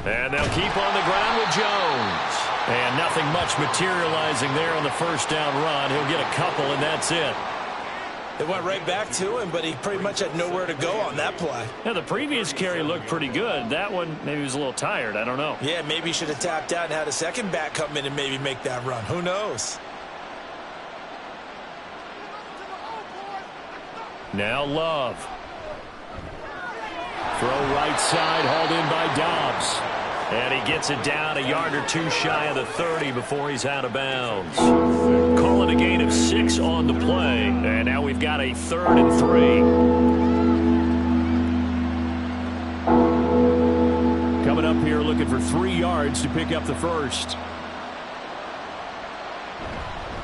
And they'll keep on the ground with Jones. And nothing much materializing there on the first down run. He'll get a couple, and that's it. They went right back to him, but he pretty much had nowhere to go on that play. Yeah, the previous carry looked pretty good. That one, maybe he was a little tired. I don't know. Yeah, maybe he should have tapped out and had a second back come in and maybe make that run. Who knows? Now Love. Throw right side, hauled in by Dobbs. And he gets it down a yard or two shy of the 30 before he's out of bounds. Call it a gain of 6 on the play. And now we've got a 3rd and 3. Coming up here looking for 3 yards to pick up the first.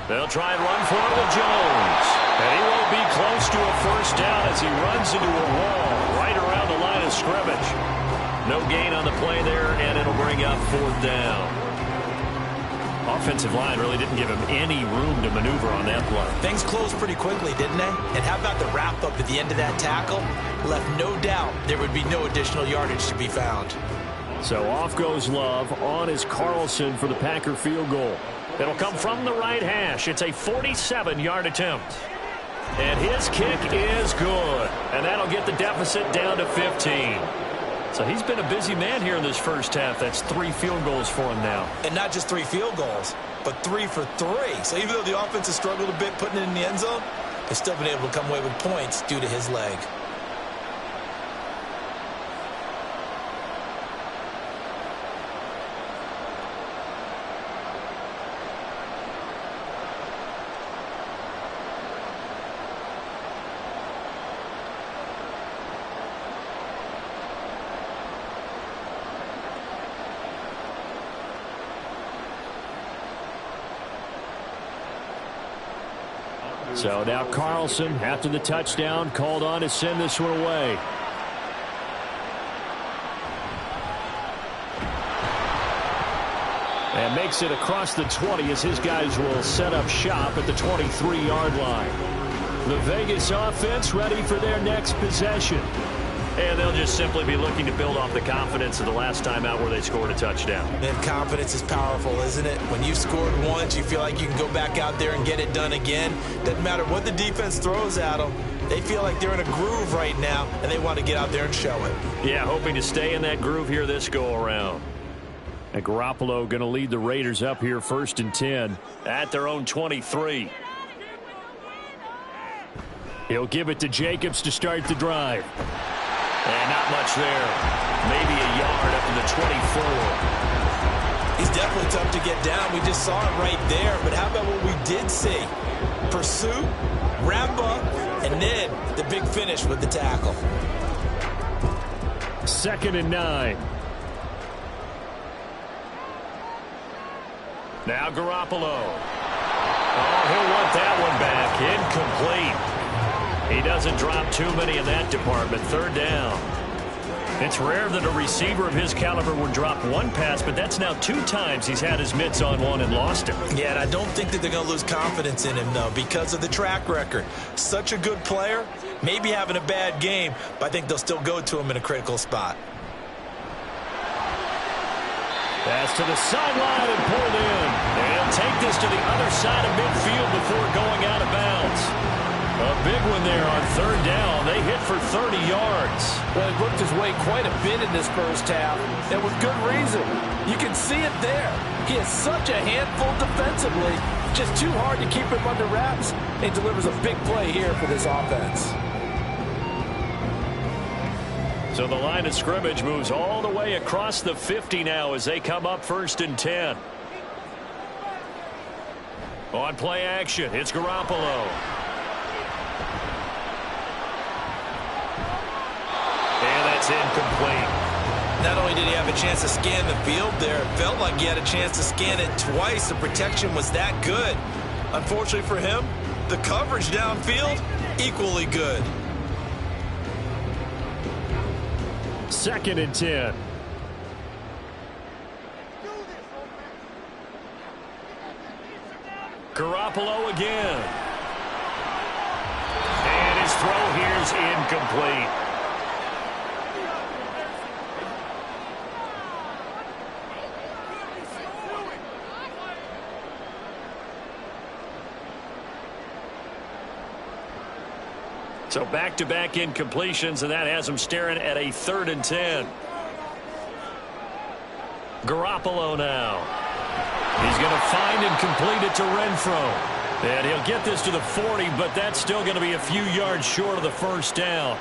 They'll try and run for it with Jones. And he won't be close to a first down as he runs into a wall right around the line of scrimmage. No gain on the play there, and it'll bring up 4th down. Offensive line really didn't give him any room to maneuver on that play. Things closed pretty quickly, didn't they? And how about the wrap-up at the end of that tackle? Left no doubt there would be no additional yardage to be found. So off goes Love. On is Carlson for the Packer field goal. It'll come from the right hash. It's a 47-yard attempt. And his kick is good. And that'll get the deficit down to 15. So he's been a busy man here in this first half. That's 3 field goals for him now. And not just 3 field goals, but 3 for 3. So even though the offense has struggled a bit putting it in the end zone, they've still been able to come away with points due to his leg. So now Carlson, after the touchdown, called on to send this one away. And makes it across the 20 as his guys will set up shop at the 23-yard line. The Vegas offense ready for their next possession. And they'll just simply be looking to build off the confidence of the last time out where they scored a touchdown. And confidence is powerful, isn't it? When you've scored once, you feel like you can go back out there and get it done again. Doesn't matter what the defense throws at them. They feel like they're in a groove right now, and they want to get out there and show it. Yeah, hoping to stay in that groove here this go-around. And Garoppolo going to lead the Raiders up here 1st and 10 at their own 23. He'll give it to Jacobs to start the drive. And not much there. Maybe a yard up to the 24. He's definitely tough to get down. We just saw it right there. But how about what we did see? Pursuit, wrap up, and then the big finish with the tackle. 2nd and 9. Now Garoppolo. Oh, he'll want that one back. Incomplete. He doesn't drop too many in that department. 3rd down. It's rare that a receiver of his caliber would drop one pass, but that's now 2 times he's had his mitts on one and lost it. Yeah, and I don't think that they're going to lose confidence in him, though, because of the track record. Such a good player, maybe having a bad game, but I think they'll still go to him in a critical spot. Pass to the sideline and pulled in. And take this to the other side of midfield before going out of bounds. A big one there on 3rd down. They hit for 30 yards. Well, he worked his way quite a bit in this first half, and with good reason. You can see it there. He is such a handful defensively. Just too hard to keep him under wraps. He delivers a big play here for this offense. So the line of scrimmage moves all the way across the 50 now as they come up 1st and 10. On play action, it's Garoppolo. And that's incomplete. Not only did he have a chance to scan the field there, it felt like he had a chance to scan it twice. The protection was that good. Unfortunately for him, the coverage downfield, equally good. 2nd and 10. Garoppolo again. And his throw here is incomplete. So back-to-back incompletions, and that has him staring at a 3rd and 10. Garoppolo now. He's going to find and complete it to Renfro. And he'll get this to the 40, but that's still going to be a few yards short of the first down.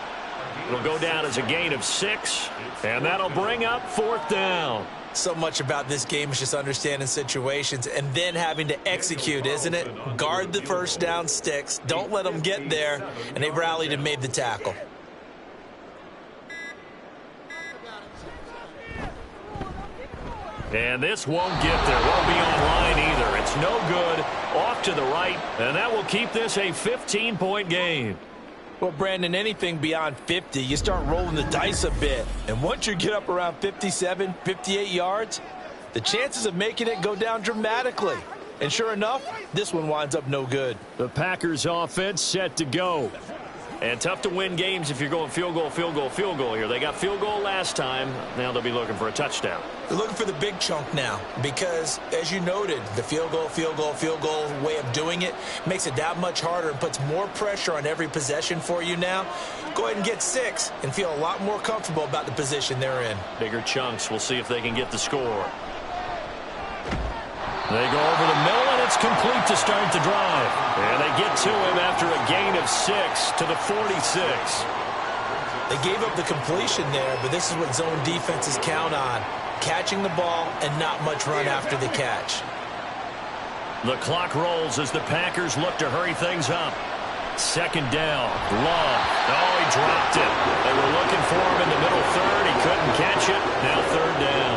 It'll go down as a gain of 6, and that'll bring up 4th down. So much about this game is just understanding situations and then having to execute, isn't it? Guard the first down sticks. Don't let them get there. And they rallied and made the tackle. And this won't get there. Won't be online either. It's no good. Off to the right. And that will keep this a 15-point game. Well, Brandon, anything beyond 50, you start rolling the dice a bit. And once you get up around 57, 58 yards, the chances of making it go down dramatically. And sure enough, this one winds up no good. The Packers offense set to go. And tough to win games if you're going field goal, field goal, field goal here. They got field goal last time. Now they'll be looking for a touchdown. They're looking for the big chunk now because, as you noted, the field goal way of doing it makes it that much harder and puts more pressure on every possession for you now. Go ahead and get 6 and feel a lot more comfortable about the position they're in. Bigger chunks. We'll see if they can get the score. They go over the middle, and it's complete to start the drive. And they get to him after a gain of 6 to the 46. They gave up the completion there, but this is what zone defenses count on. Catching the ball and not much run after the catch. The clock rolls as the Packers look to hurry things up. 2nd down. Love. Oh, he dropped it. They were looking for him in the middle third. He couldn't catch it. Now 3rd down.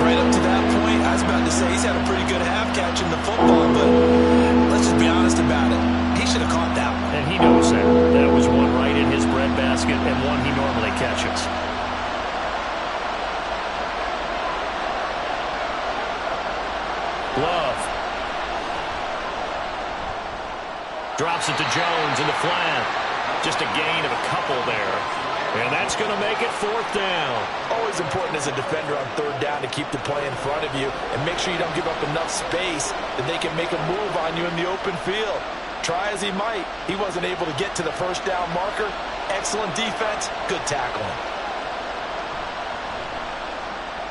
Right up to that point, I was about to say he's had a pretty good half catching the football, but let's just be honest about it. He should have caught that one. And he knows that. That was one right in his breadbasket and one he normally catches. Love. Drops it to Jones in the flat. Just a gain of a couple there. And that's going to make it 4th down. Always important as a defender on 3rd down to keep the play in front of you and make sure you don't give up enough space that they can make a move on you in the open field. Try as he might, he wasn't able to get to the first down marker. Excellent defense, good tackling.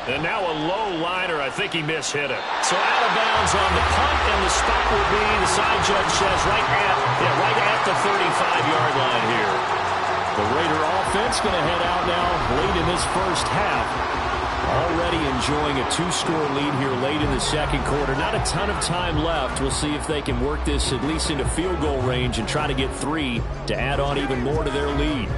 And now a low liner. I think he mishit it. So out of bounds on the punt, and the spot will be, the side judge says, right at the 35-yard line here. The Raider offense going to head out now late in this first half. Already enjoying a 2-score lead here late in the 2nd quarter. Not a ton of time left. We'll see if they can work this at least into field goal range and try to get 3 to add on even more to their lead.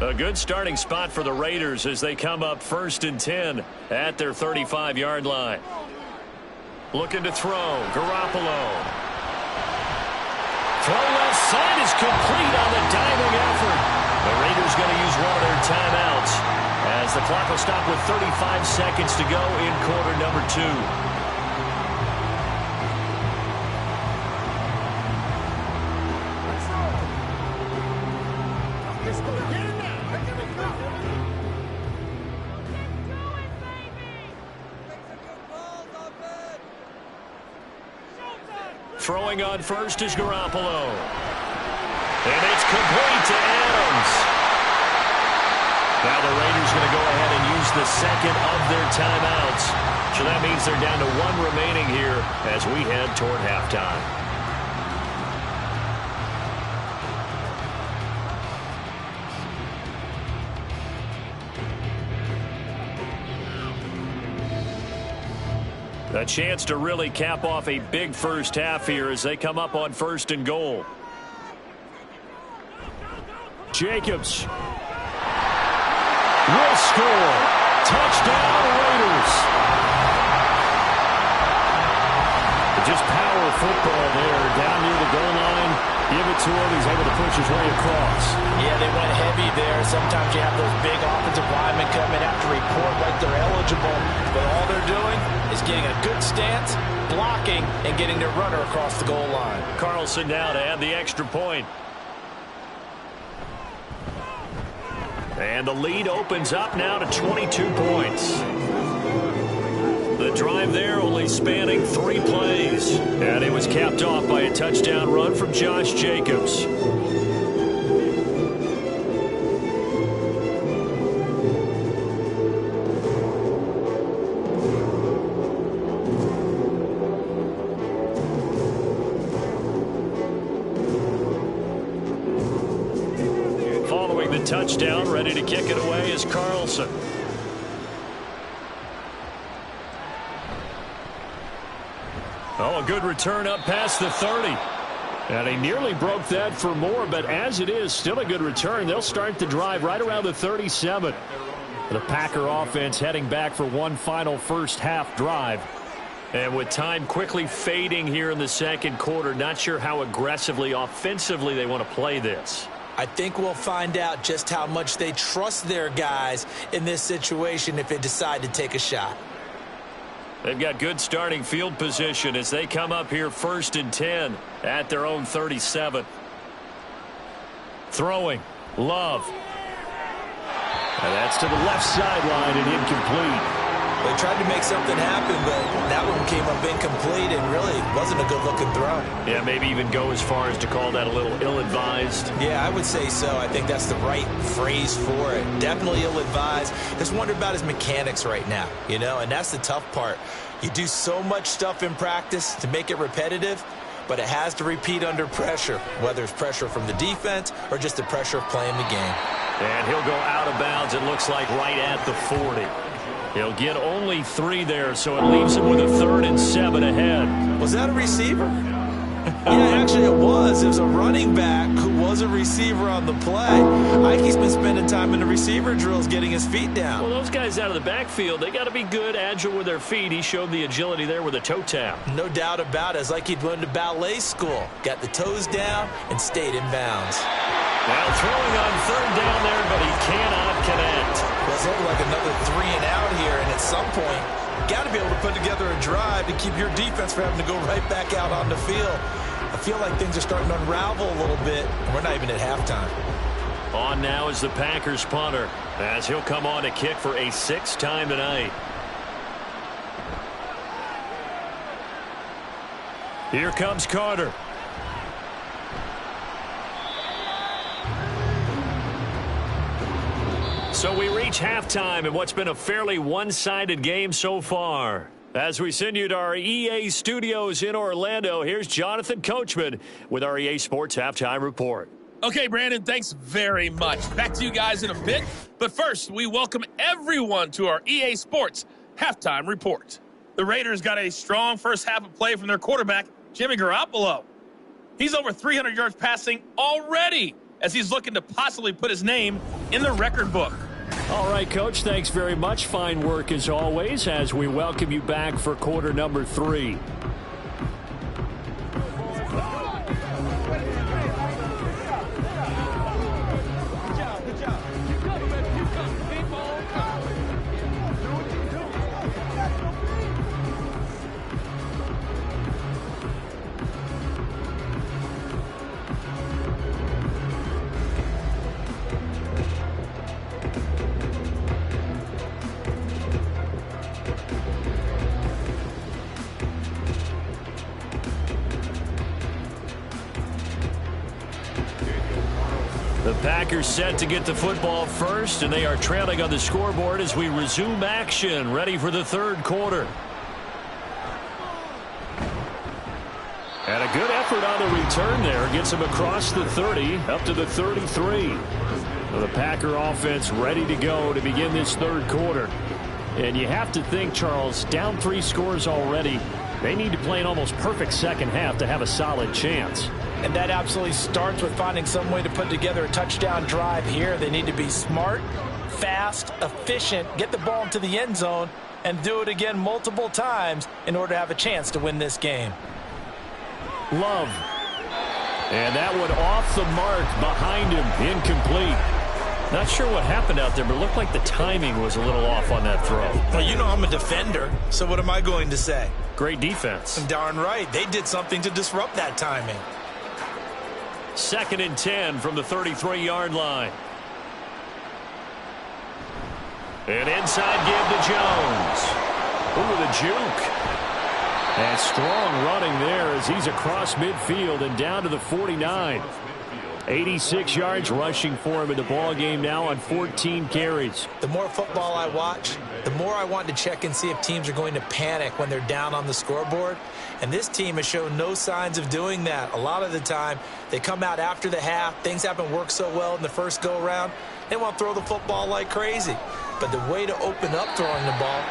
A good starting spot for the Raiders as they come up 1st and 10 at their 35-yard line. Looking to throw. Garoppolo. Throw left side is complete on the diving effort. The Raiders going to use one of their timeouts as the clock will stop with 35 seconds to go in quarter number 2. Throwing on first is Garoppolo. And it's complete to Adams. Now the Raiders going to go ahead and use the 2nd of their timeouts. So that means they're down to 1 remaining here as we head toward halftime. A chance to really cap off a big first half here as they come up on 1st and goal. Jacobs will score. Touchdown, Raiders. Just power football there down near the goal line. Give it to him. He's able to push his way across. Yeah, they went heavy there. Sometimes you have those big offensive linemen come in after report like they're eligible. But all they're doing is getting a good stance, blocking, and getting their runner across the goal line. Carlson now to add the extra point. And the lead opens up now to 22 points. The drive there only spanning 3 plays. And it was capped off by a touchdown run from Josh Jacobs. touchdown. Ready to kick it away is Carlson. Oh, a good return up past the 30. And he nearly broke that for more, but as it is, still a good return. They'll start the drive right around the 37. The Packer offense heading back for one final first-half drive. And with time quickly fading here in the second quarter, not sure how aggressively, offensively they want to play this. I think we'll find out just how much they trust their guys in this situation if they decide to take a shot. They've got good starting field position as they come up here 1st and 10 at their own 37. Throwing. Love. And that's to the left sideline and incomplete. They tried to make something happen, but that one came up incomplete and really wasn't a good-looking throw. Yeah, maybe even go as far as to call that a little ill-advised. Yeah, I would say so. I think that's the right phrase for it. Definitely ill-advised. Just wonder about his mechanics right now, you know, and that's the tough part. You do so much stuff in practice to make it repetitive, but it has to repeat under pressure, whether it's pressure from the defense or just the pressure of playing the game. And he'll go out of bounds, it looks like, right at the 40. He'll get only 3 there, so it leaves him with a 3rd and 7 ahead. Was that a receiver? Yeah, actually it was. It was a running back who was a receiver on the play. Ike's been spending time in the receiver drills getting his feet down. Well, those guys out of the backfield, they got to be good, agile with their feet. He showed the agility there with a toe tap. No doubt about it. It's like he'd went to ballet school. Got the toes down and stayed in bounds. Well, throwing on 3rd down there, but he cannot connect. Well, it's looking like another 3 and out here, and at some point, you got to be able to put together a drive to keep your defense from having to go right back out on the field. I feel like things are starting to unravel a little bit, and we're not even at halftime. On now is the Packers punter, as he'll come on to kick for a 6th time tonight. Here comes Carter. So we reach halftime in what's been a fairly one-sided game so far. As we send you to our EA studios in Orlando, here's Jonathan Coachman with our EA Sports Halftime Report. Okay, Brandon, thanks very much. Back to you guys in a bit. But first, we welcome everyone to our EA Sports Halftime Report. The Raiders got a strong first half of play from their quarterback, Jimmy Garoppolo. He's over 300 yards passing already as he's looking to possibly put his name in the record book. All right, Coach, thanks very much. Fine work as always as we welcome you back for quarter number 3. The Packers set to get the football first, and they are trailing on the scoreboard as we resume action, ready for the 3rd quarter. And a good effort on the return there. Gets him across the 30, up to the 33. The Packer offense ready to go to begin this 3rd quarter. And you have to think, Charles, down 3 scores already. They need to play an almost perfect second half to have a solid chance. And that absolutely starts with finding some way to put together a touchdown drive here. They need to be smart, fast, efficient, get the ball into the end zone, and do it again multiple times in order to have a chance to win this game. Love. And that one off the mark behind him, incomplete. Not sure what happened out there, but it looked like the timing was a little off on that throw. Well, you know I'm a defender, so what am I going to say? Great defense. Darn right. They did something to disrupt that timing. 2nd and 10 from the 33-yard line. And inside give to Jones. Ooh, the juke. And strong running there as he's across midfield and down to the 49. 86 yards rushing for him in the ball game now on 14 carries. The more football I watch, the more I want to check and see if teams are going to panic when they're down on the scoreboard. And this team has shown no signs of doing that. A lot of the time, they come out after the half. Things haven't worked so well in the first go-around. They want to throw the football like crazy. But the way to open up throwing the ball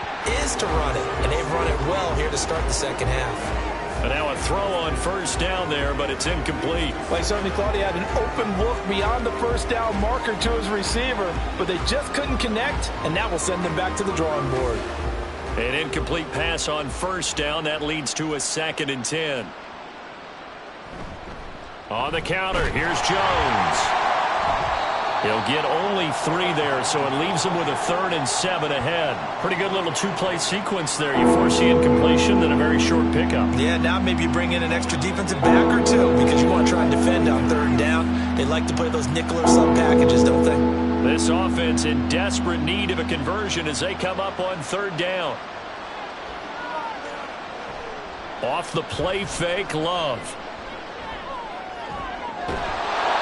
is to run it. And they've run it well here to start the second half. And now a throw on first down there, but it's incomplete. Well, I certainly thought he had an open look beyond the first down marker to his receiver, but they just couldn't connect, and that will send them back to the drawing board. An incomplete pass on first down. That leads to a 2nd and 10. On the counter, here's Jones. He'll get only 3 there, so it leaves him with a 3rd and 7 ahead. Pretty good little 2-play sequence there. You force the incompletion, then a very short pickup. Yeah, now maybe you bring in an extra defensive back or two because you want to try and defend on 3rd down. They like to play those nickel or sub packages, don't they? This offense in desperate need of a conversion as they come up on 3rd down. Off the play fake, Love.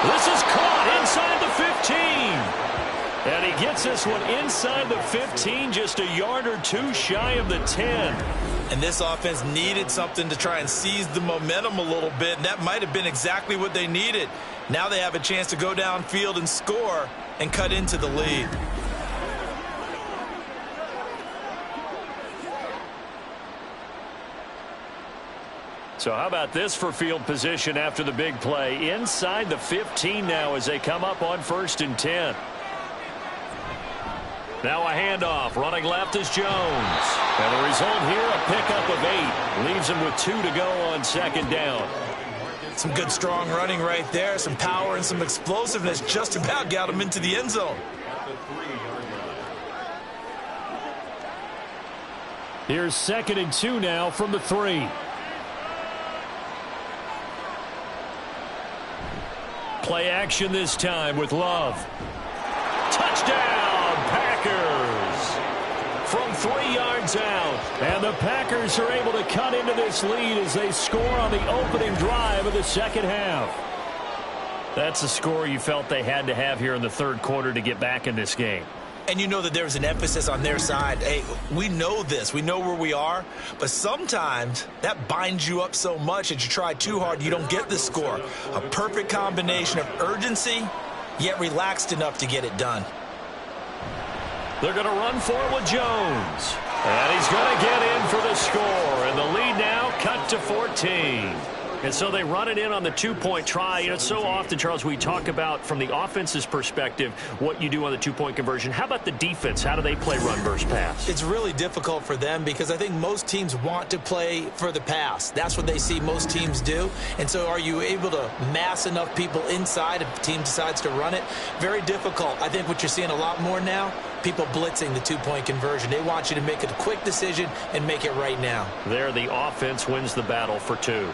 This is caught inside the 15. And he gets this one inside the 15, just a yard or 2 shy of the 10. And this offense needed something to try and seize the momentum a little bit, and that might have been exactly what they needed. Now they have a chance to go downfield and score and cut into the lead. So how about this for field position after the big play? Inside the 15 now as they come up on 1st and 10. Now a handoff. Running left is Jones. And the result here, a pickup of 8. Leaves him with 2 to go on 2nd down. Some good strong running right there. Some power and some explosiveness just about got him into the end zone. Here's 2nd and 2 now from the 3. Play action this time with Love. Touchdown, Packers! From 3 yards out. And the Packers are able to cut into this lead as they score on the opening drive of the second half. That's a score you felt they had to have here in the 3rd quarter to get back in this game. And you know that there's an emphasis on their side. Hey, we know this. We know where we are. But sometimes that binds you up so much that you try too hard, you don't get the score. A perfect combination of urgency, yet relaxed enough to get it done. They're going to run for it with Jones. And he's going to get in for the score. And the lead now cut to 14. And so they run it in on the 2-point try. You know, so often, Charles, we talk about from the offense's perspective what you do on the 2-point conversion. How about the defense? How do they play run versus pass? It's really difficult for them because I think most teams want to play for the pass. That's what they see most teams do. And so are you able to mass enough people inside if the team decides to run it? Very difficult. I think what you're seeing a lot more now, people blitzing the 2-point conversion. They want you to make a quick decision and make it right now. There, the offense wins the battle for 2.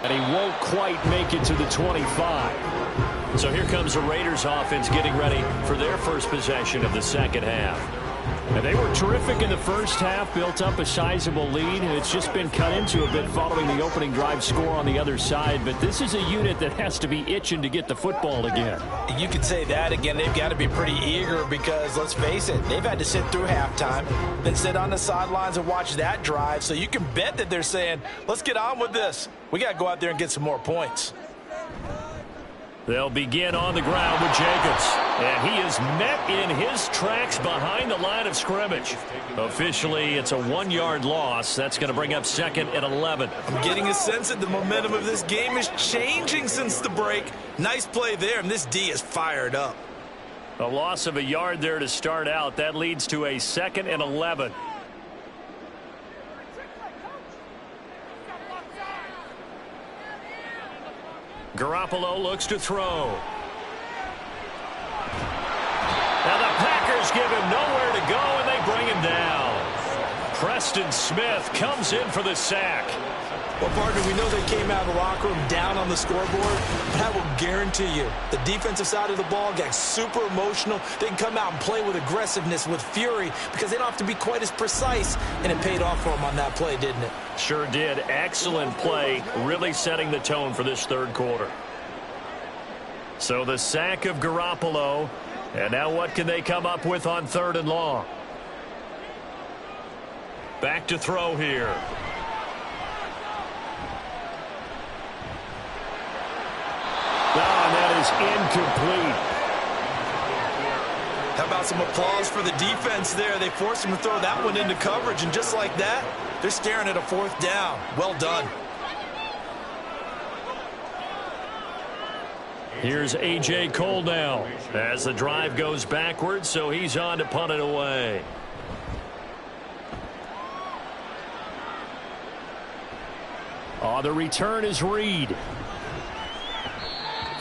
And he won't quite make it to the 25. So here comes the Raiders offense getting ready for their first possession of the second half. And they were terrific in the first half, built up a sizable lead, and it's just been cut into a bit following the opening drive score on the other side. But this is a unit that has to be itching to get the football again. You could say that again. They've got to be pretty eager because, let's face it, they've had to sit through halftime, then sit on the sidelines and watch that drive. So you can bet that they're saying, let's get on with this. We got to go out there and get some more points. They'll begin on the ground with Jacobs. And he is met in his tracks behind the line of scrimmage. Officially, it's a 1-yard loss. That's going to bring up 2nd and 11. I'm getting a sense that the momentum of this game is changing since the break. Nice play there, and this D is fired up. A loss of a yard there to start out. That leads to a 2nd and 11. Garoppolo looks to throw. Now the Packers give him nowhere to go, and they bring him down. Preston Smith comes in for the sack. Well, partner, we know they came out of the locker room down on the scoreboard, but I will guarantee you the defensive side of the ball got super emotional. They can come out and play with aggressiveness, with fury, because they don't have to be quite as precise, and it paid off for them on that play, didn't it? Sure did. Excellent play, really setting the tone for this third quarter. So the sack of Garoppolo, and now what can they come up with on 3rd and long? Back to throw here. And that is incomplete. How about some applause for the defense there? They forced him to throw that one into coverage, and just like that, they're staring at a 4th down. Well done. Here's A.J. Cole now as the drive goes backwards, so he's on to punt it away. The return is Reed.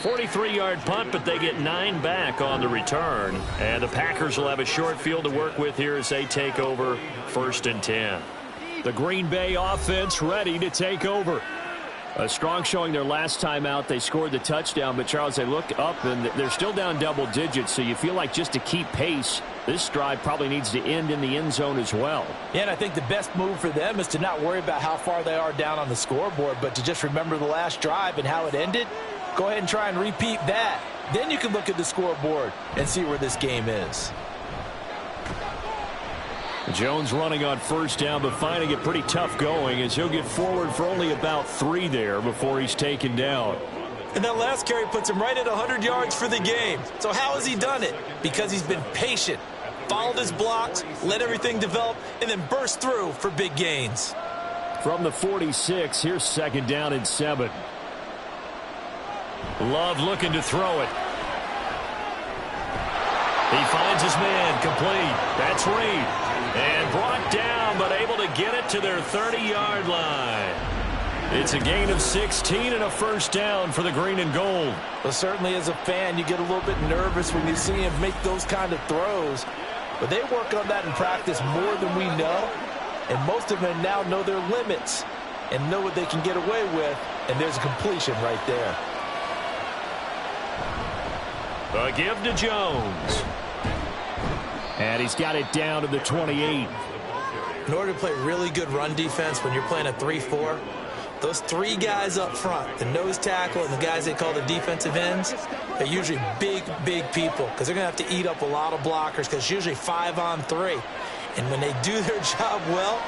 43-yard punt, but they get 9 back on the return. And the Packers will have a short field to work with here as they take over 1st and 10. The Green Bay offense ready to take over. A strong showing their last time out. They scored the touchdown, but, Charles, they look up, and they're still down double digits, so you feel like just to keep pace, this drive probably needs to end in the end zone as well. Yeah, and I think the best move for them is to not worry about how far they are down on the scoreboard, but to just remember the last drive and how it ended. Go ahead and try and repeat that. Then you can look at the scoreboard and see where this game is. Jones running on 1st down, but finding it pretty tough going as he'll get forward for only about 3 there before he's taken down. And that last carry puts him right at 100 yards for the game. So how has he done it? Because he's been patient, followed his blocks, let everything develop, and then burst through for big gains. From the 46, here's 2nd down and 7. Love looking to throw it. He finds his man, complete. That's Reed. And brought down, but able to get it to their 30-yard line. It's a gain of 16 and a 1st down for the green and gold. Well, certainly as a fan, you get a little bit nervous when you see him make those kind of throws. But they work on that in practice more than we know. And most of them now know their limits and know what they can get away with. And there's a completion right there. A give to Jones. And he's got it down to the 28. In order to play really good run defense when you're playing a 3-4, those 3 guys up front, the nose tackle and the guys they call the defensive ends, they're usually big, big people because they're going to have to eat up a lot of blockers because it's usually 5-on-3. And when they do their job well,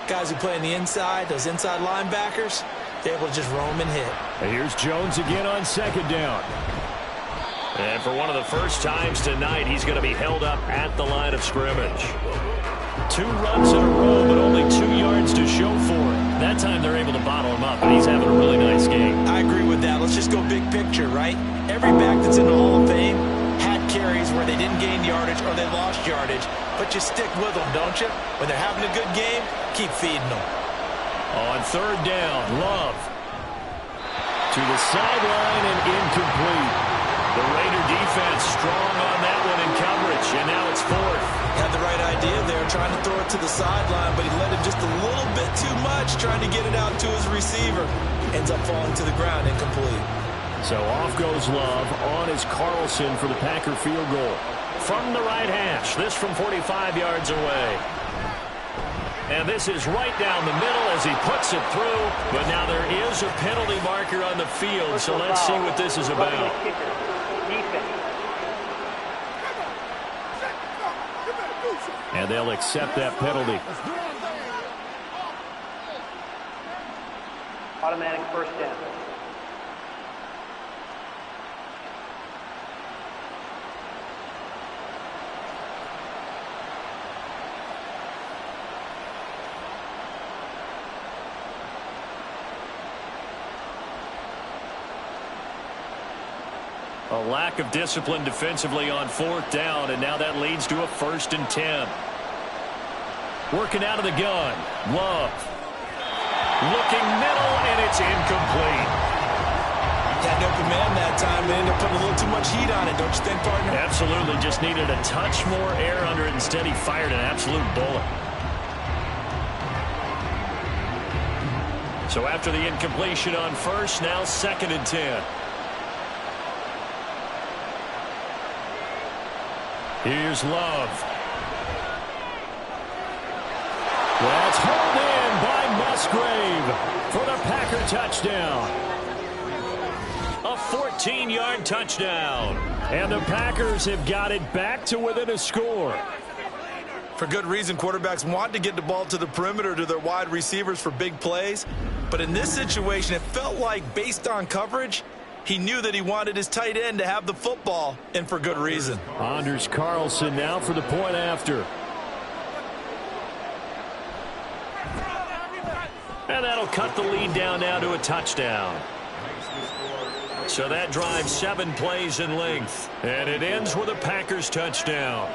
guys who play on the inside, those inside linebackers, they're able to just roam and hit. And here's Jones again on 2nd down. And for one of the first times tonight, he's going to be held up at the line of scrimmage. 2 runs in a row, but only 2 yards to show for it. That time they're able to bottle him up, and he's having a really nice game. I agree with that. Let's just go big picture, right? Every back that's in the Hall of Fame had carries where they didn't gain yardage or they lost yardage, but you stick with them, don't you? When they're having a good game, keep feeding them. On 3rd down, Love. To the sideline and incomplete. The Raider defense strong on that one in coverage, and now it's 4th. Had the right idea there, trying to throw it to the sideline, but he let it just a little bit too much, trying to get it out to his receiver. Ends up falling to the ground, incomplete. So off goes Love. On is Carlson for the Packer field goal. From the right hash, this from 45 yards away. And this is right down the middle as he puts it through, but now there is a penalty marker on the field, so let's see what this is about. And they'll accept that penalty. Automatic 1st down. A lack of discipline defensively on 4th down, and now that leads to a 1st and 10. Working out of the gun. Love. Looking middle, and it's incomplete. Had an open man that time. They ended up putting a little too much heat on it, don't you think, partner? Absolutely. Just needed a touch more air under it. Instead, he fired an absolute bullet. So after the incompletion on first, now 2nd and 10. Here's Love. That's hauled in by Musgrave for the Packer touchdown. A 14-yard touchdown. And the Packers have got it back to within a score. For good reason, quarterbacks want to get the ball to the perimeter to their wide receivers for big plays. But in this situation, it felt like, based on coverage, he knew that he wanted his tight end to have the football, and for good reason. Anders Carlson now for the point after. And that'll cut the lead down now to a touchdown. So that drives 7 plays in length. And it ends with a Packers touchdown.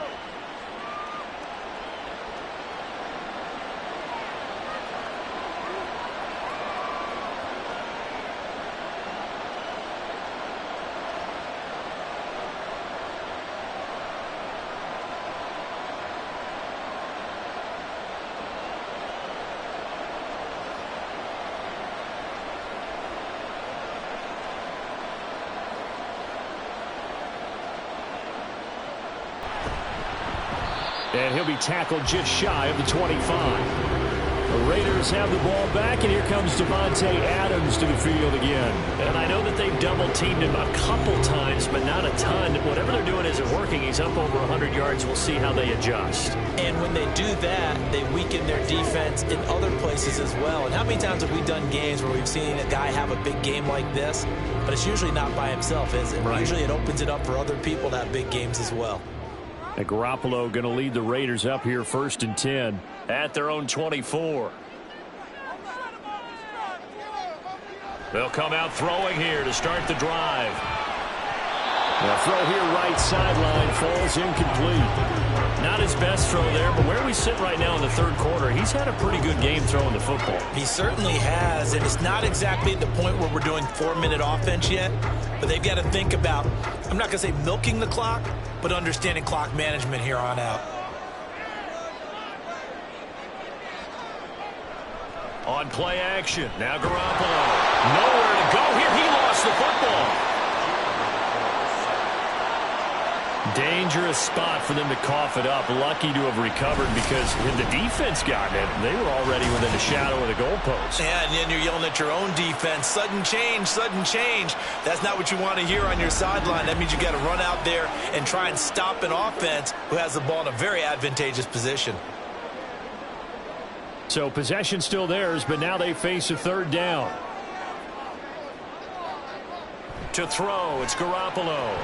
And he'll be tackled just shy of the 25. The Raiders have the ball back, and here comes Devontae Adams to the field again. And I know that they've double-teamed him a couple times, but not a ton. Whatever they're doing isn't working. He's up over 100 yards. We'll see how they adjust. And when they do that, they weaken their defense in other places as well. And how many times have we done games where we've seen a guy have a big game like this, but it's usually not by himself, is it? Right. Usually it opens it up for other people to have big games as well. And Garoppolo going to lead the Raiders up here 1st and 10 at their own 24. They'll come out throwing here to start the drive. The throw here right sideline falls incomplete. Not his best throw there, but where we sit right now in the 3rd quarter, he's had a pretty good game throwing the football. He certainly has, and it's not exactly at the point where we're doing 4-minute offense yet, but they've got to think about, I'm not going to say milking the clock, but understanding clock management here on out. On play action, now Garoppolo. Nowhere to go here. He lost the football. Dangerous spot for them to cough it up. Lucky to have recovered because had the defense gotten it, they were already within a shadow of the goalpost. Yeah, and then you're yelling at your own defense. Sudden change, sudden change. That's not what you want to hear on your sideline. That means you got to run out there and try and stop an offense who has the ball in a very advantageous position. So possession still theirs, but now they face a 3rd down. To throw, it's Garoppolo.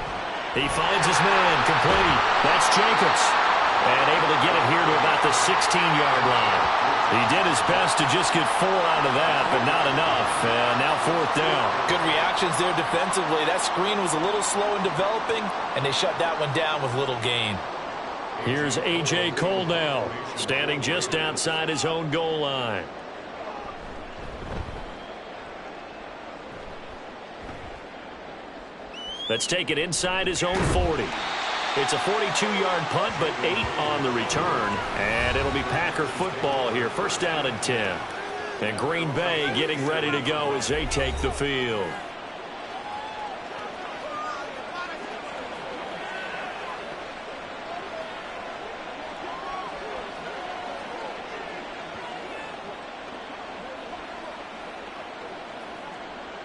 He finds his man, complete. That's Jacobs. And able to get it here to about the 16-yard line. He did his best to just get 4 out of that, but not enough. And now 4th down. Good reactions there defensively. That screen was a little slow in developing, and they shut that one down with little gain. Here's A.J. Cole now, standing just outside his own goal line. Let's take it inside his own 40. It's a 42-yard punt, but 8 on the return. And it'll be Packer football here. 1st down and 10. And Green Bay getting ready to go as they take the field.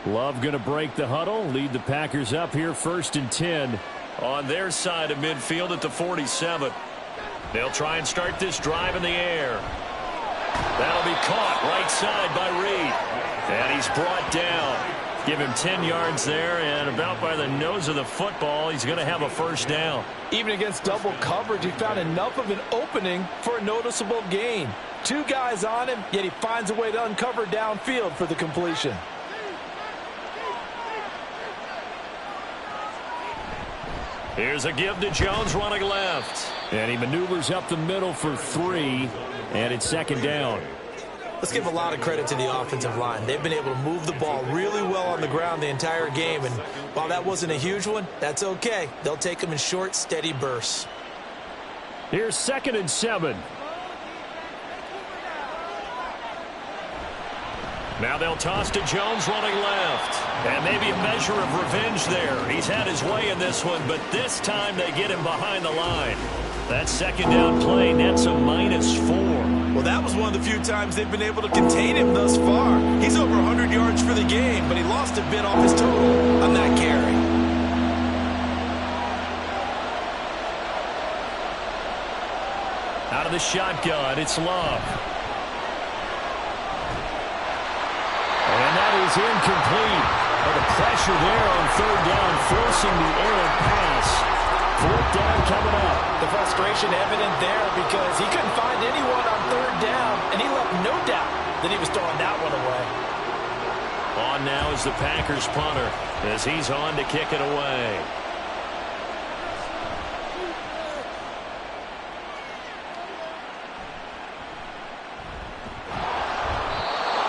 Love going to break the huddle, lead the Packers up here 1st and 10 on their side of midfield at the 47. They'll try and start this drive in the air. That'll be caught right side by Reed. And he's brought down. Give him 10 yards there, and about by the nose of the football, he's going to have a 1st down. Even against double coverage, he found enough of an opening for a noticeable gain. 2 guys on him, yet he finds a way to uncover downfield for the completion. Here's a give to Jones running left. And he maneuvers up the middle for 3, and it's 2nd down. Let's give a lot of credit to the offensive line. They've been able to move the ball really well on the ground the entire game, and while that wasn't a huge one, that's okay. They'll take them in short, steady bursts. Here's 2nd and 7. Now they'll toss to Jones running left. And maybe a measure of revenge there. He's had his way in this one, but this time they get him behind the line. That second down play nets a -4. Well, that was one of the few times they've been able to contain him thus far. He's over 100 yards for the game, but he lost a bit off his total on that carry. Out of the shotgun, it's Love. And that is incomplete. But the pressure there on third down, forcing the errant pass. Fourth down coming up. The frustration evident there because he couldn't find anyone on third down, and he left no doubt that he was throwing that one away. On now is the Packers punter as he's on to kick it away.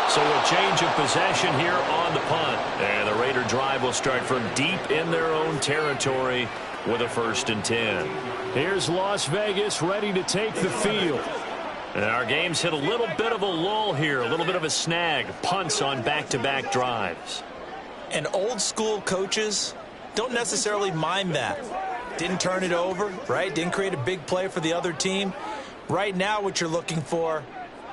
So a change of possession here on the punt. And the Raider drive will start from deep in their own territory with a 1st and 10. Here's Las Vegas ready to take the field. And our game's hit a little bit of a lull here, a little bit of a snag. Punts on back-to-back drives. And old school coaches don't necessarily mind that. Didn't turn it over, right? Didn't create a big play for the other team. Right now what you're looking for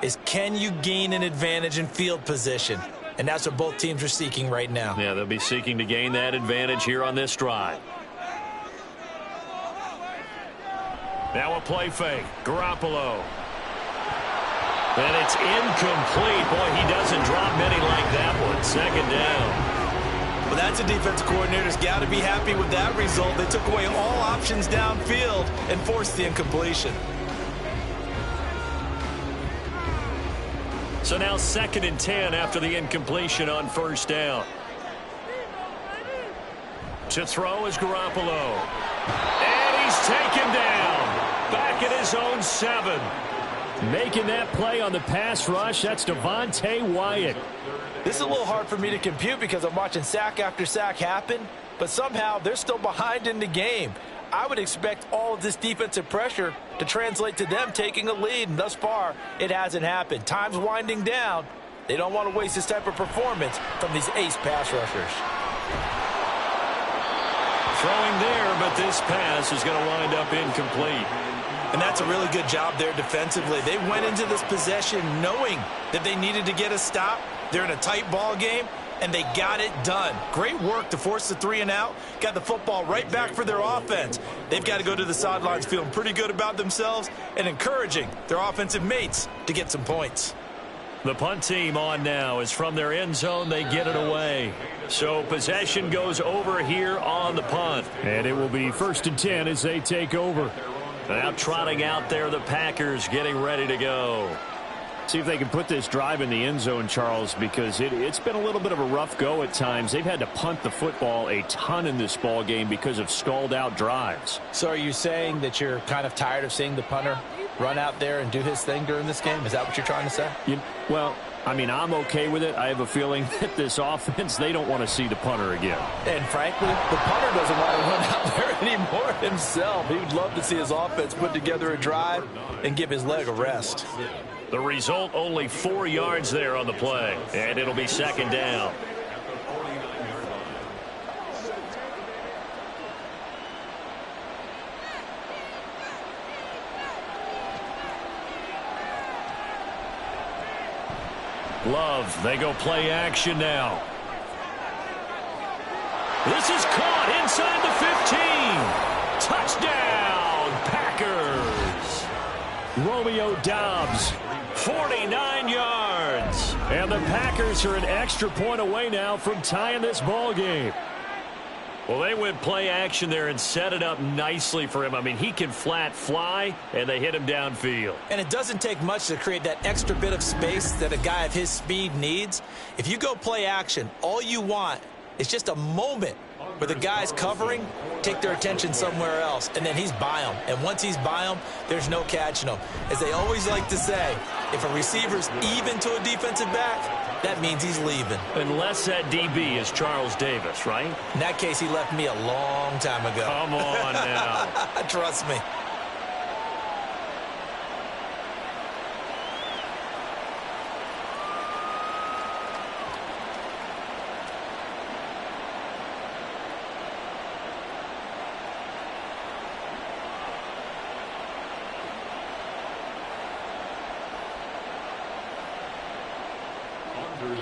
is can you gain an advantage in field position? And that's what both teams are seeking right now. Yeah, they'll be seeking to gain that advantage here on this drive. Now a play fake. Garoppolo. And it's incomplete. Boy, he doesn't drop many like that one. 2nd down. Well, that's a defensive coordinator's got to be happy with that result. They took away all options downfield and forced the incompletion. So now 2nd and 10 after the incompletion on 1st down. To throw is Garoppolo. And he's taken down. Back at his own 7. Making that play on the pass rush, that's Devontae Wyatt. This is a little hard for me to compute because I'm watching sack after sack happen, but somehow they're still behind in the game. I would expect all of this defensive pressure to translate to them taking a lead, and thus far, it hasn't happened. Time's winding down. They don't want to waste this type of performance from these ace pass rushers. Throwing there, but this pass is going to wind up incomplete. And that's a really good job there defensively. They went into this possession knowing that they needed to get a stop. They're in a tight ball game, and they got it done. Great work to force the 3 and out. Got the football right back for their offense. They've got to go to the sidelines feeling pretty good about themselves and encouraging their offensive mates to get some points. The punt team on now is from their end zone. They get it away. So possession goes over here on the punt. And it will be 1st and 10 as they take over. Now trotting out there, the Packers getting ready to go. See if they can put this drive in the end zone, Charles, because it's been a little bit of a rough go at times. They've had to punt the football a ton in this ball game because of stalled out drives. So are you saying that you're kind of tired of seeing the punter run out there and do his thing during this game? Is that what you're trying to say? Well, I mean, I'm okay with it. I have a feeling that this offense, they don't want to see the punter again. And frankly, the punter doesn't want to run out there anymore himself. He would love to see his offense put together a drive and give his leg a rest. The result, only 4 yards there on the play. And it'll be 2nd down. Love, they go play action now. This is caught inside the 15. Touchdown, Packers. Romeo Doubs, 49 yards. And the Packers are an extra point away now from tying this ball game. Well, they went play action there and set it up nicely for him. I mean, he can flat fly, and they hit him downfield. And it doesn't take much to create that extra bit of space that a guy of his speed needs. If you go play action, all you want is just a moment where the guys covering take their attention somewhere else, and then he's by them. And once he's by them, there's no catching them. As they always like to say, if a receiver's even to a defensive back, that means he's leaving. Unless that DB is Charles Davis, right? In that case, he left me a long time ago. Come on now. Trust me.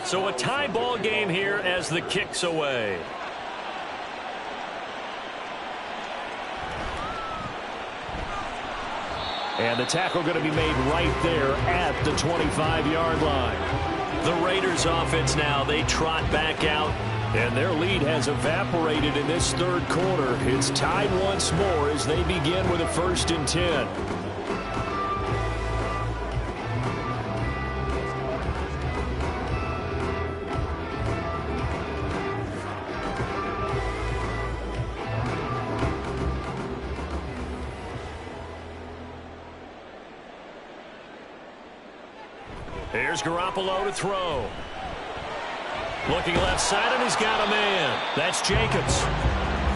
So a tie ball game here as the kick's away. And the tackle going to be made right there at the 25-yard line. The Raiders offense now, they trot back out, and their lead has evaporated in this third quarter. It's tied once more as they begin with a 1st and 10. Here's Garoppolo to throw. Looking left side, and he's got a man. That's Jacobs.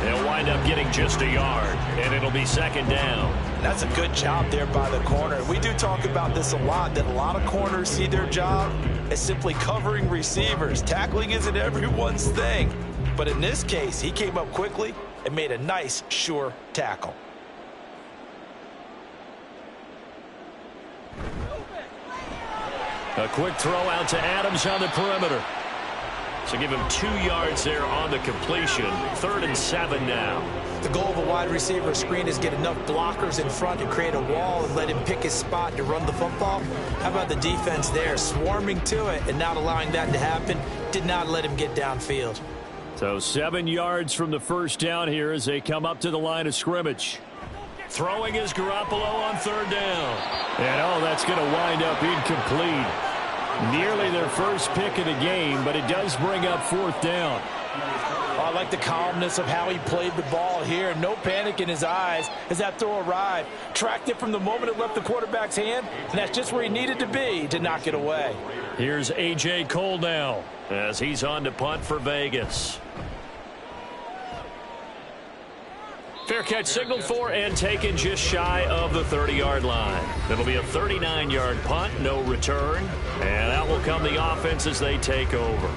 They'll wind up getting just a yard, and it'll be 2nd down. That's a good job there by the corner. We do talk about this a lot, that a lot of corners see their job as simply covering receivers. Tackling isn't everyone's thing. But in this case, he came up quickly and made a nice, sure tackle. A quick throw out to Adams on the perimeter. So give him 2 yards there on the completion. 3rd and 7 now. The goal of a wide receiver screen is get enough blockers in front to create a wall and let him pick his spot to run the football. How about the defense there, swarming to it and not allowing that to happen? Did not let him get downfield. So 7 yards from the 1st down here as they come up to the line of scrimmage. Throwing is Garoppolo on 3rd down. And that's going to wind up incomplete. Nearly their first pick of the game, but it does bring up 4th down. I like the calmness of how he played the ball here. No panic in his eyes as that throw arrived. Tracked it from the moment it left the quarterback's hand, and that's just where he needed to be to knock it away. Here's A.J. Cole now as he's on to punt for Vegas. Fair catch signaled for and taken just shy of the 30-yard line. It'll be a 39-yard punt, no return. And out will come the offense as they take over.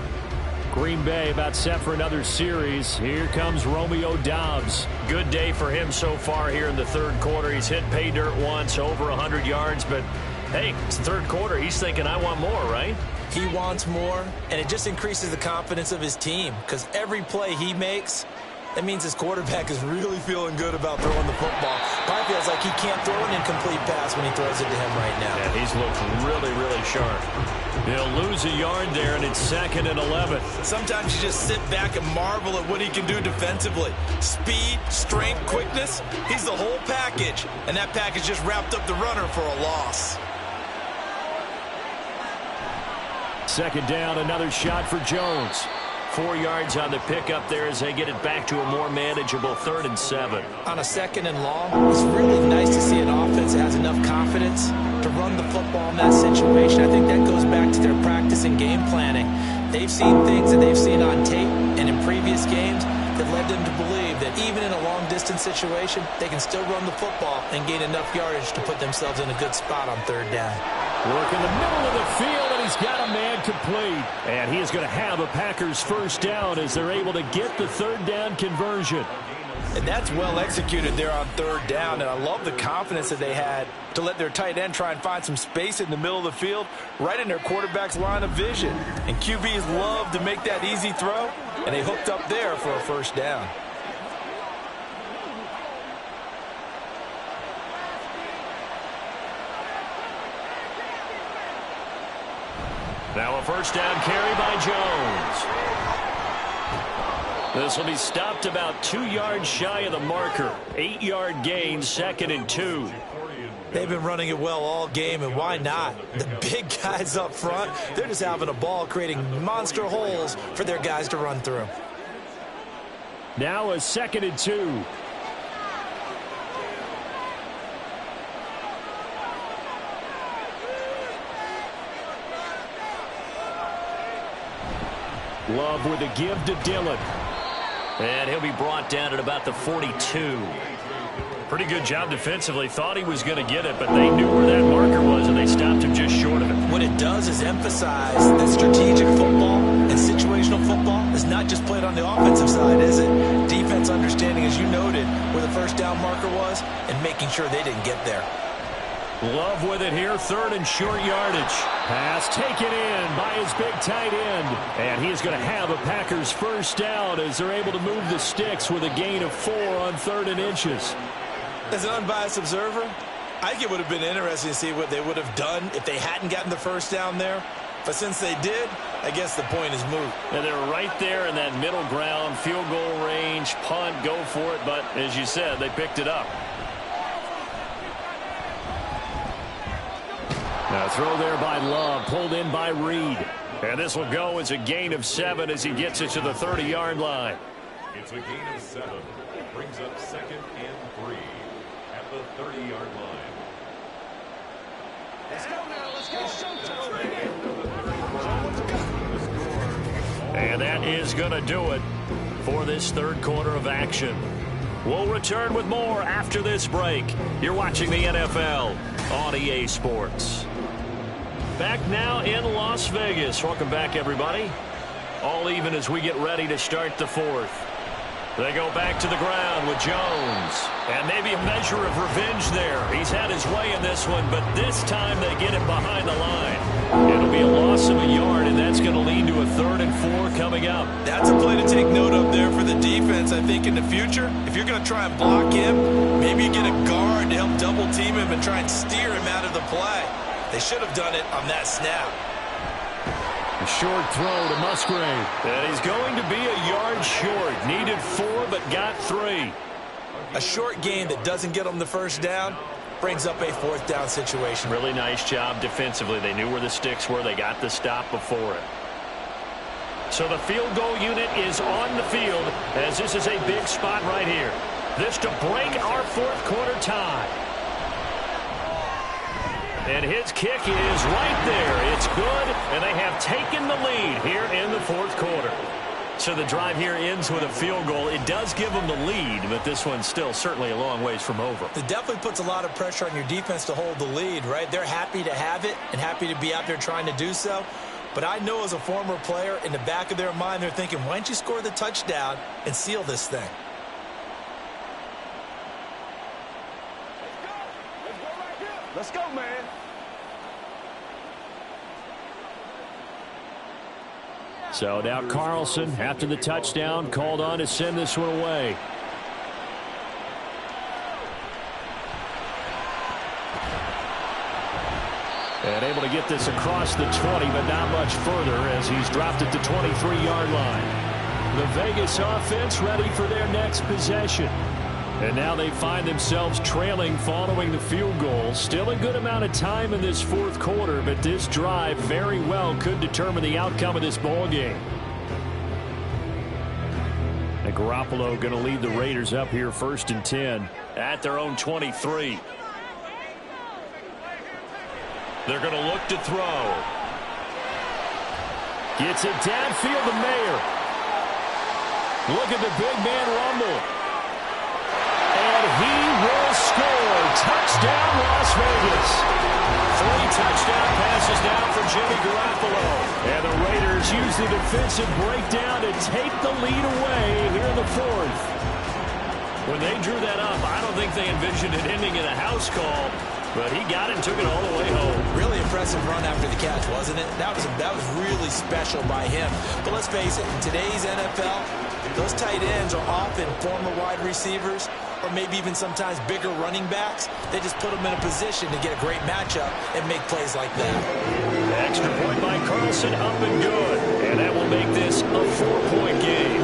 Green Bay about set for another series. Here comes Romeo Doubs. Good day for him so far here in the 3rd quarter. He's hit pay dirt once, over 100 yards. But, hey, it's the 3rd quarter. He's thinking, I want more, right? He wants more, and it just increases the confidence of his team because every play he makes, that means his quarterback is really feeling good about throwing the football. Probably feels like he can't throw an incomplete pass when he throws it to him right now. Yeah, he's looked really, really sharp. He'll lose a yard there, and it's 2nd and 11. Sometimes you just sit back and marvel at what he can do defensively. Speed, strength, quickness, he's the whole package. And that package just wrapped up the runner for a loss. 2nd down, another shot for Jones. 4 yards on the pickup there as they get it back to a more manageable 3rd and 7. On a 2nd and long, it's really nice to see an offense that has enough confidence to run the football in that situation. I think that goes back to their practice and game planning. They've seen things that they've seen on tape and in previous games that led them to believe that even in a long-distance situation, they can still run the football and gain enough yardage to put themselves in a good spot on 3rd down. Work in the middle of the field, and he's got a man complete. And he is going to have a Packers 1st down as they're able to get the 3rd down conversion. And that's well executed there on 3rd down, and I love the confidence that they had to let their tight end try and find some space in the middle of the field, right in their quarterback's line of vision. And QBs love to make that easy throw, and they hooked up there for a 1st down. Now a 1st down carry by Jones. This will be stopped about 2 yards shy of the marker. 8-yard gain, 2nd and 2. They've been running it well all game, and why not? The big guys up front, they're just having a ball, creating monster holes for their guys to run through. Now a 2nd and 2. Love with a give to Dillon. And he'll be brought down at about the 42. Pretty good job defensively. Thought he was going to get it, but they knew where that marker was, and they stopped him just short of it. What it does is emphasize that strategic football and situational football is not just played on the offensive side, is it? Defense understanding, as you noted, where the 1st down marker was and making sure they didn't get there. Love with it here, 3rd and short yardage. Pass taken in by his big tight end. And he's going to have a Packers first down as they're able to move the sticks with a gain of 4 on 3rd and inches. As an unbiased observer, I think it would have been interesting to see what they would have done if they hadn't gotten the first down there. But since they did, I guess the point is moot. And they're right there in that middle ground, field goal range, punt, go for it. But as you said, they picked it up. Now throw there by Love, pulled in by Reed. And this will go as a gain of 7 as he gets it to the 30-yard line. It's a gain of 7. Brings up 2nd and 3 at the 30-yard line. Let's go now. Let's go. Showtime. And that is going to do it for this 3rd quarter of action. We'll return with more after this break. You're watching the NFL on EA Sports. Back now in Las Vegas. Welcome back, everybody. All even as we get ready to start the 4th. They go back to the ground with Jones. And maybe a measure of revenge there. He's had his way in this one, but this time they get him behind the line. It'll be a loss of a yard, and that's going to lead to a 3rd and 4 coming up. That's a play to take note of there for the defense, I think, in the future. If you're going to try and block him, maybe you get a guard to help double team him and try and steer him out of the play. They should have done it on that snap. A short throw to Musgrave. And he's going to be a yard short. Needed 4, but got 3. A short gain that doesn't get them the first down brings up a 4th down situation. Really nice job defensively. They knew where the sticks were. They got the stop before it. So the field goal unit is on the field as this is a big spot right here. This to break our 4th quarter tie. And his kick is right there. It's good, and they have taken the lead here in the 4th quarter. So the drive here ends with a field goal. It does give them the lead, but this one's still certainly a long ways from over. It definitely puts a lot of pressure on your defense to hold the lead, right? They're happy to have it and happy to be out there trying to do so. But I know as a former player, in the back of their mind, they're thinking, why don't you score the touchdown and seal this thing? Let's go, man. So now Carlson, after the touchdown, called on to send this one away. And able to get this across the 20, but not much further as he's dropped it to 23-yard line. The Vegas offense ready for their next possession. And now they find themselves trailing following the field goal. Still a good amount of time in this 4th quarter, but this drive very well could determine the outcome of this ball game. And Garoppolo going to lead the Raiders up here 1st and 10 at their own 23. They're going to look to throw. Gets it downfield to Mayer. Look at the big man rumble. And he will score. Touchdown, Las Vegas. 3 touchdown passes now for Jimmy Garoppolo. And the Raiders use the defensive breakdown to take the lead away here in the 4th. When they drew that up, I don't think they envisioned it ending in a house call. But he got it and took it all the way home. Really impressive run after the catch, wasn't it? That was really special by him. But let's face it, in today's NFL, those tight ends are often former wide receivers or maybe even sometimes bigger running backs. They just put them in a position to get a great matchup and make plays like that. Extra point by Carlson, up and good. And that will make this a 4-point game.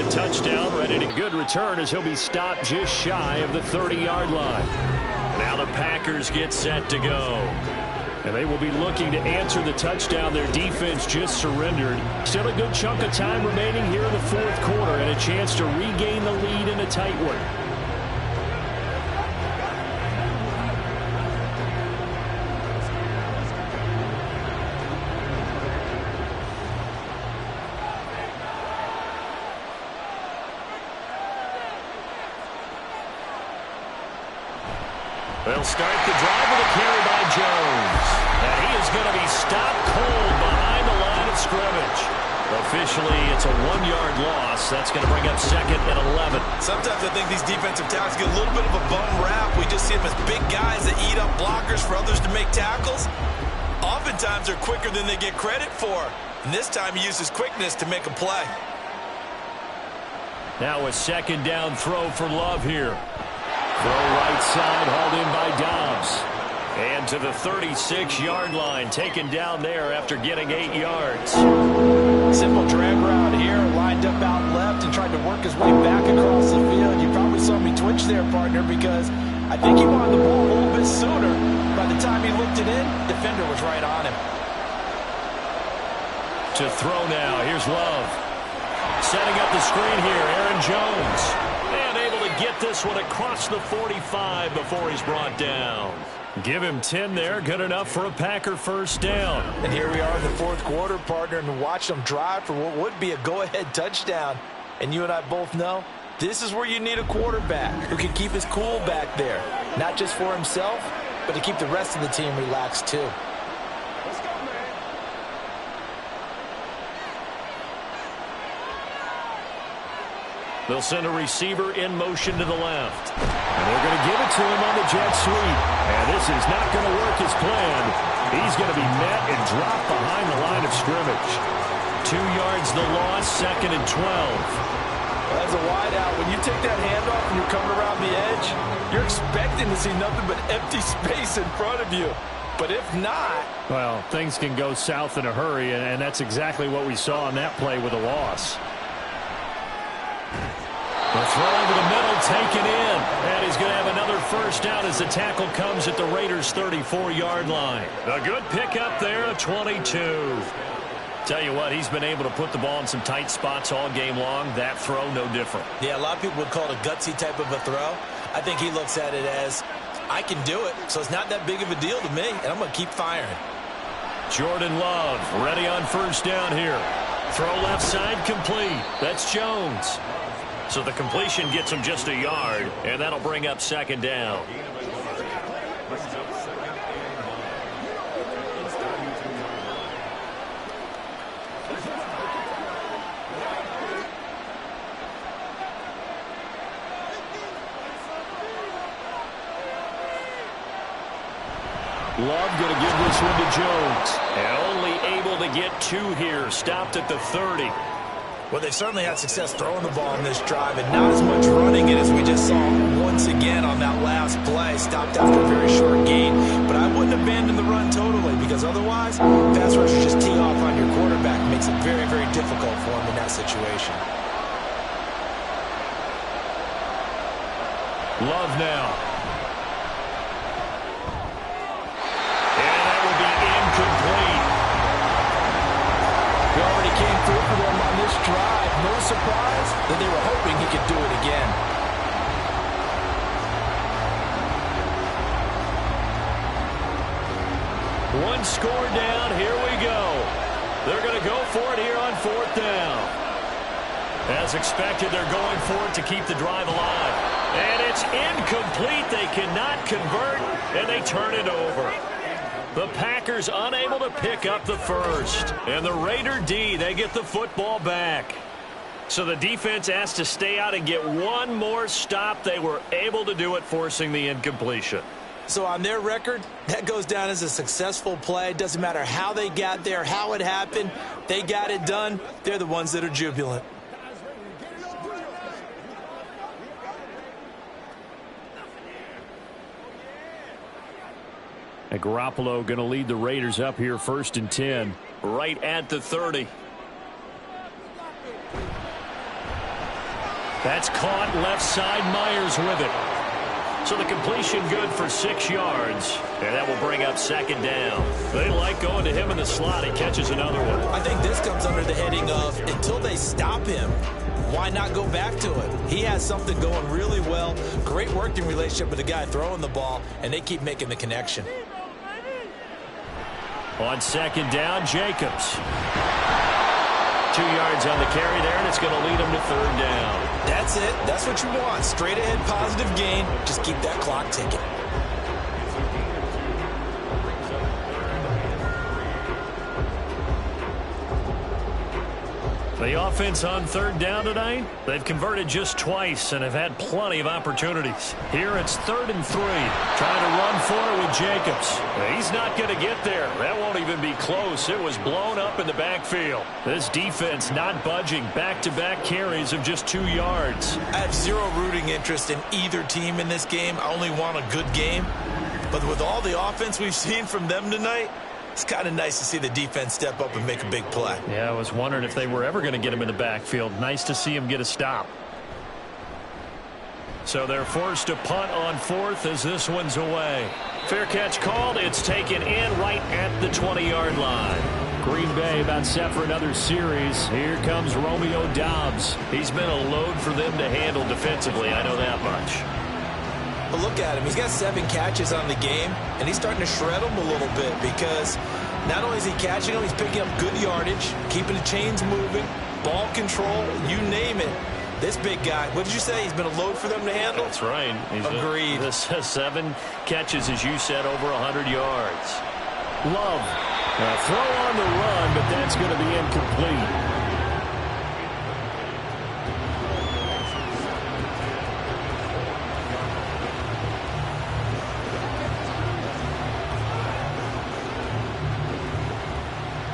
Touchdown, ready to good return as he'll be stopped just shy of the 30-yard line. Now the Packers get set to go. And they will be looking to answer the touchdown their defense just surrendered. Still a good chunk of time remaining here in the 4th quarter and a chance to regain the lead in a tight one. They'll start the drive with a carry by Jones. And he is going to be stopped cold behind the line of scrimmage. Officially, it's a 1-yard loss. That's going to bring up 2nd and 11. Sometimes I think these defensive tackles get a little bit of a bum rap. We just see them as big guys that eat up blockers for others to make tackles. Oftentimes, they're quicker than they get credit for. And this time, he used his quickness to make a play. Now a 2nd down throw for Love here. Throw right side, hauled in by Dobbs. And to the 36-yard line, taken down there after getting 8 yards. Simple drag route here, lined up out left and tried to work his way back across the field. You probably saw me twitch there, partner, because I think he wanted the ball a little bit sooner. By the time he looked it in, defender was right on him. To throw now, here's Love. Setting up the screen here, Aaron Jones. And able to get this one across the 45 before he's brought down. Give him 10 there, good enough for a Packer first down. And here we are in the 4th quarter, partner, and watch them drive for what would be a go-ahead touchdown. And you and I both know this is where you need a quarterback who can keep his cool back there. Not just for himself, but to keep the rest of the team relaxed too. Let's go, man. They'll send a receiver in motion to the left. And they're going to give it to him on the jet sweep. And this is not going to work as planned. He's going to be met and dropped behind the line of scrimmage. 2 yards the loss, 2nd and 12. Well, as a wideout, when you take that handoff and you're coming around the edge, you're expecting to see nothing but empty space in front of you. But if not... Well, things can go south in a hurry, and that's exactly what we saw on that play with a loss. The throw over the middle, taken in. And he's going to have another first down as the tackle comes at the Raiders' 34-yard line. A good pickup there, a 22. Tell you what, he's been able to put the ball in some tight spots all game long. That throw, no different. Yeah, a lot of people would call it a gutsy type of a throw. I think he looks at it as, I can do it, so it's not that big of a deal to me, and I'm going to keep firing. Jordan Love ready on first down here. Throw left side complete. That's Jones. So the completion gets him just a yard, and that'll bring up 2nd down. Love going to give this one to Jones. And only able to get 2 here. Stopped at the 30. Well, they certainly had success throwing the ball in this drive and not as much running it as we just saw once again on that last play. Stopped after a very short gain. But I wouldn't abandon the run totally because otherwise, pass rushers just tee off on your quarterback. Makes it very, very difficult for him in that situation. Love now. And that will be incomplete. He already came through for them on this drive. No surprise that they were hoping he could do it again. One score down. Here we go. They're going to go for it here on 4th down. As expected, they're going for it to keep the drive alive. And it's incomplete. They cannot convert, and they turn it over. The Packers unable to pick up the first. And the Raider D, they get the football back. So the defense has to stay out and get one more stop. They were able to do it, forcing the incompletion. So on their record, that goes down as a successful play. Doesn't matter how they got there, how it happened. They got it done. They're the ones that are jubilant. And Garoppolo going to lead the Raiders up here 1st and 10. Right at the 30. That's caught left side. Myers with it. So the completion good for 6 yards. And that will bring up 2nd down. They like going to him in the slot. He catches another one. I think this comes under the heading of until they stop him, why not go back to it? He has something going really well. Great working relationship with the guy throwing the ball, and they keep making the connection. On 2nd down, Jacobs. 2 yards on the carry there, and it's going to lead him to 3rd down. That's it. That's what you want. Straight ahead, positive gain. Just keep that clock ticking. The offense on third down tonight, they've converted just twice and have had plenty of opportunities. Here it's 3rd and 3. Trying to run for it with Jacobs. He's not going to get there. That won't even be close. It was blown up in the backfield. This defense not budging. Back-to-back carries of just 2 yards. I have zero rooting interest in either team in this game. I only want a good game. But with all the offense we've seen from them tonight, it's kind of nice to see the defense step up and make a big play. Yeah, I was wondering if they were ever going to get him in the backfield. Nice to see him get a stop. So they're forced to punt on 4th as this one's away. Fair catch called. It's taken in right at the 20-yard line. Green Bay about set for another series. Here comes Romeo Doubs. He's been a load for them to handle defensively. I know that much. But look at him. He's got 7 catches on the game, and he's starting to shred them a little bit because not only is he catching them, he's picking up good yardage, keeping the chains moving, ball control, you name it. This big guy, what did you say? He's been a load for them to handle? That's right. Agreed. This 7 catches, as you said, over 100 yards. Love. Throw on the run, but that's going to be incomplete.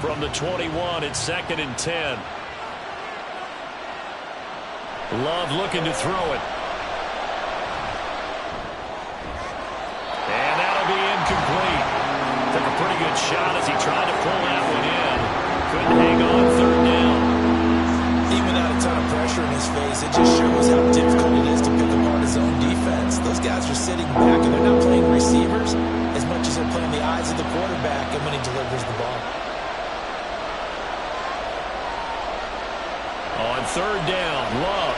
From the 21, it's 2nd and 10. Love looking to throw it. And that'll be incomplete. Took a pretty good shot as he tried to pull that one in. Couldn't hang on 3rd down. Even without a ton of pressure in his face, it just shows how difficult it is to pick apart his own defense. Those guys are sitting back, and they're not playing receivers as much as they're playing the eyes of the quarterback and when he delivers the ball. On 3rd down, Love.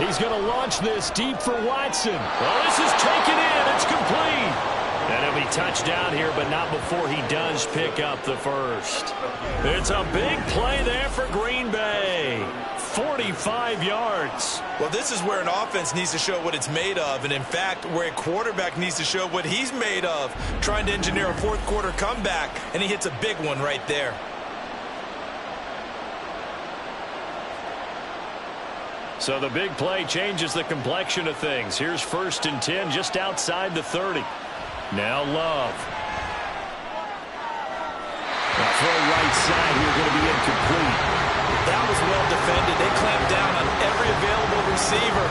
He's going to launch this deep for Watson. Well, this is taken in. It's complete. And it'll be touchdown here, but not before he does pick up the first. It's a big play there for Green Bay. 45 yards. Well, this is where an offense needs to show what it's made of, and in fact, where a quarterback needs to show what he's made of, trying to engineer a 4th quarter comeback, and he hits a big one right there. So the big play changes the complexion of things. Here's 1st and 10 just outside the 30. Now Love. Now throw right side here, going to be incomplete. That was well defended. They clamped down on every available receiver.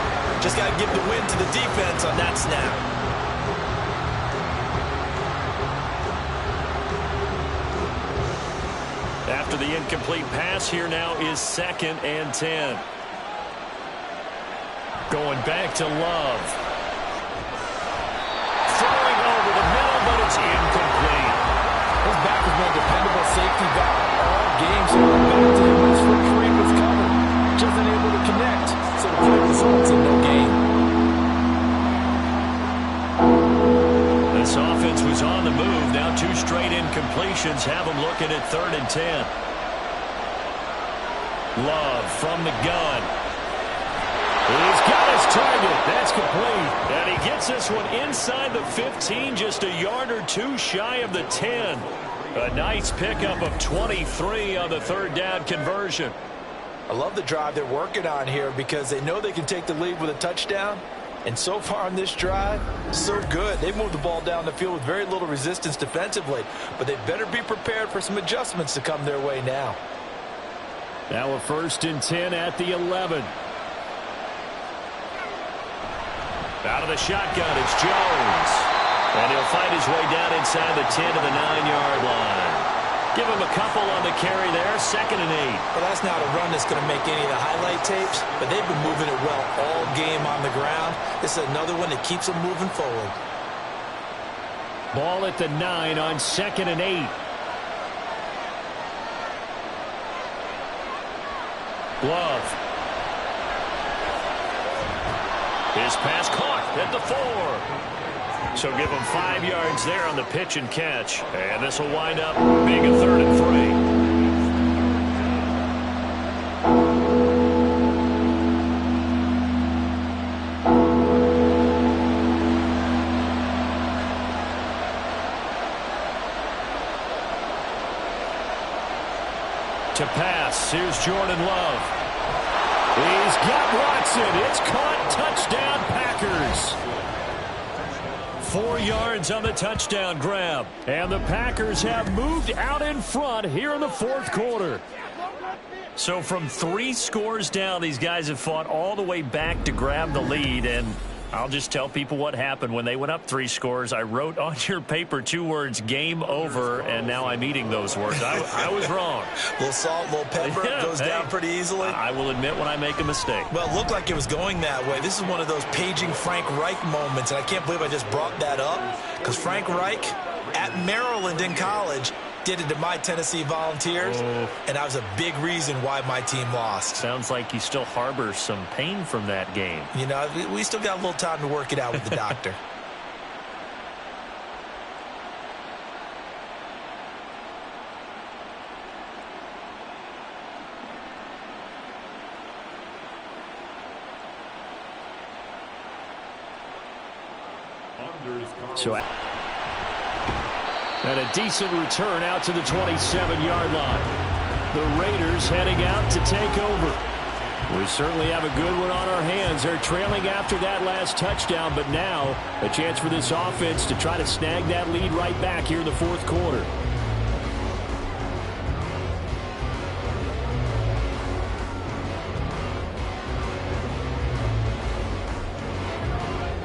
Just got to give the win to the defense on that snap. After the incomplete pass, here now is 2nd and 10. Going back to Love. Throwing over the middle, but it's incomplete. His back has been a dependable safety valve all game, so back to him when his first read was covered. Just unable to connect, so the play results in no gain. This offense was on the move. Now 2 straight incompletions have them looking at 3rd and 10. Love from the gun. He's got his target. That's complete. And he gets this one inside the 15, just a yard or 2 shy of the 10. A nice pickup of 23 on the 3rd down conversion. I love the drive they're working on here because they know they can take the lead with a touchdown. And so far on this drive, so good. They've moved the ball down the field with very little resistance defensively. But they better be prepared for some adjustments to come their way now. Now a 1st and 10 at the 11. Out of the shotgun, it's Jones. And he'll find his way down inside the 10 to the 9-yard line. Give him a couple on the carry there, 2nd and 8. Well, that's not a run that's going to make any of the highlight tapes, but they've been moving it well all game on the ground. This is another one that keeps them moving forward. Ball at the 9 on 2nd and 8. Love. His pass caught at the 4. So give him 5 yards there on the pitch and catch. And this will wind up being a 3rd and 3. To pass. Here's Jordan Love. He's got Watson. It's caught. Touchdown, Packers. 4 yards on the touchdown grab. And the Packers have moved out in front here in the fourth quarter. So from 3 scores down, these guys have fought all the way back to grab the lead. And I'll just tell people what happened when they went up 3 scores. I wrote on your paper 2 words, game over, and now I'm eating those words. I was wrong. A little salt, a little pepper, goes down pretty easily. I will admit when I make a mistake. Well, it looked like it was going that way. This is one of those paging Frank Reich moments, and I can't believe I just brought that up, because Frank Reich at Maryland in college did it to my Tennessee Volunteers, and that was a big reason why my team lost. Sounds like you still harbor some pain from that game. You know, we still got a little time to work it out with the doctor. So, and a decent return out to the 27-yard line. The Raiders heading out to take over. We certainly have a good one on our hands. They're trailing after that last touchdown, but now a chance for this offense to try to snag that lead right back here in the fourth quarter.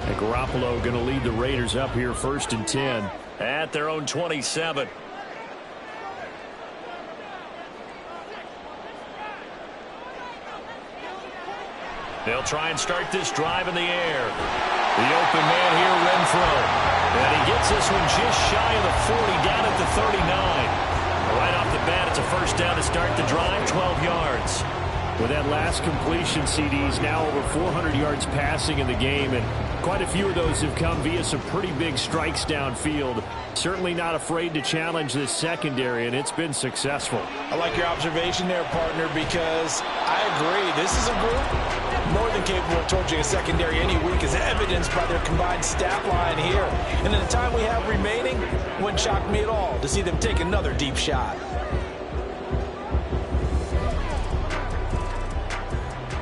And Garoppolo going to lead the Raiders up here 1st and 10 at their own 27. They'll try and start this drive in the air. The open man here, Renfro. And he gets this one just shy of the 40, down at the 39. Right off the bat, it's a first down to start the drive, 12 yards. With that last completion, CD's now over 400 yards passing in the game, and quite a few of those have come via some pretty big strikes downfield. Certainly not afraid to challenge this secondary, and it's been successful. I like your observation there, partner, because I agree. This is a group more than capable of torching a secondary any week, as evidenced by their combined stat line here. And in the time we have remaining, wouldn't shock me at all to see them take another deep shot.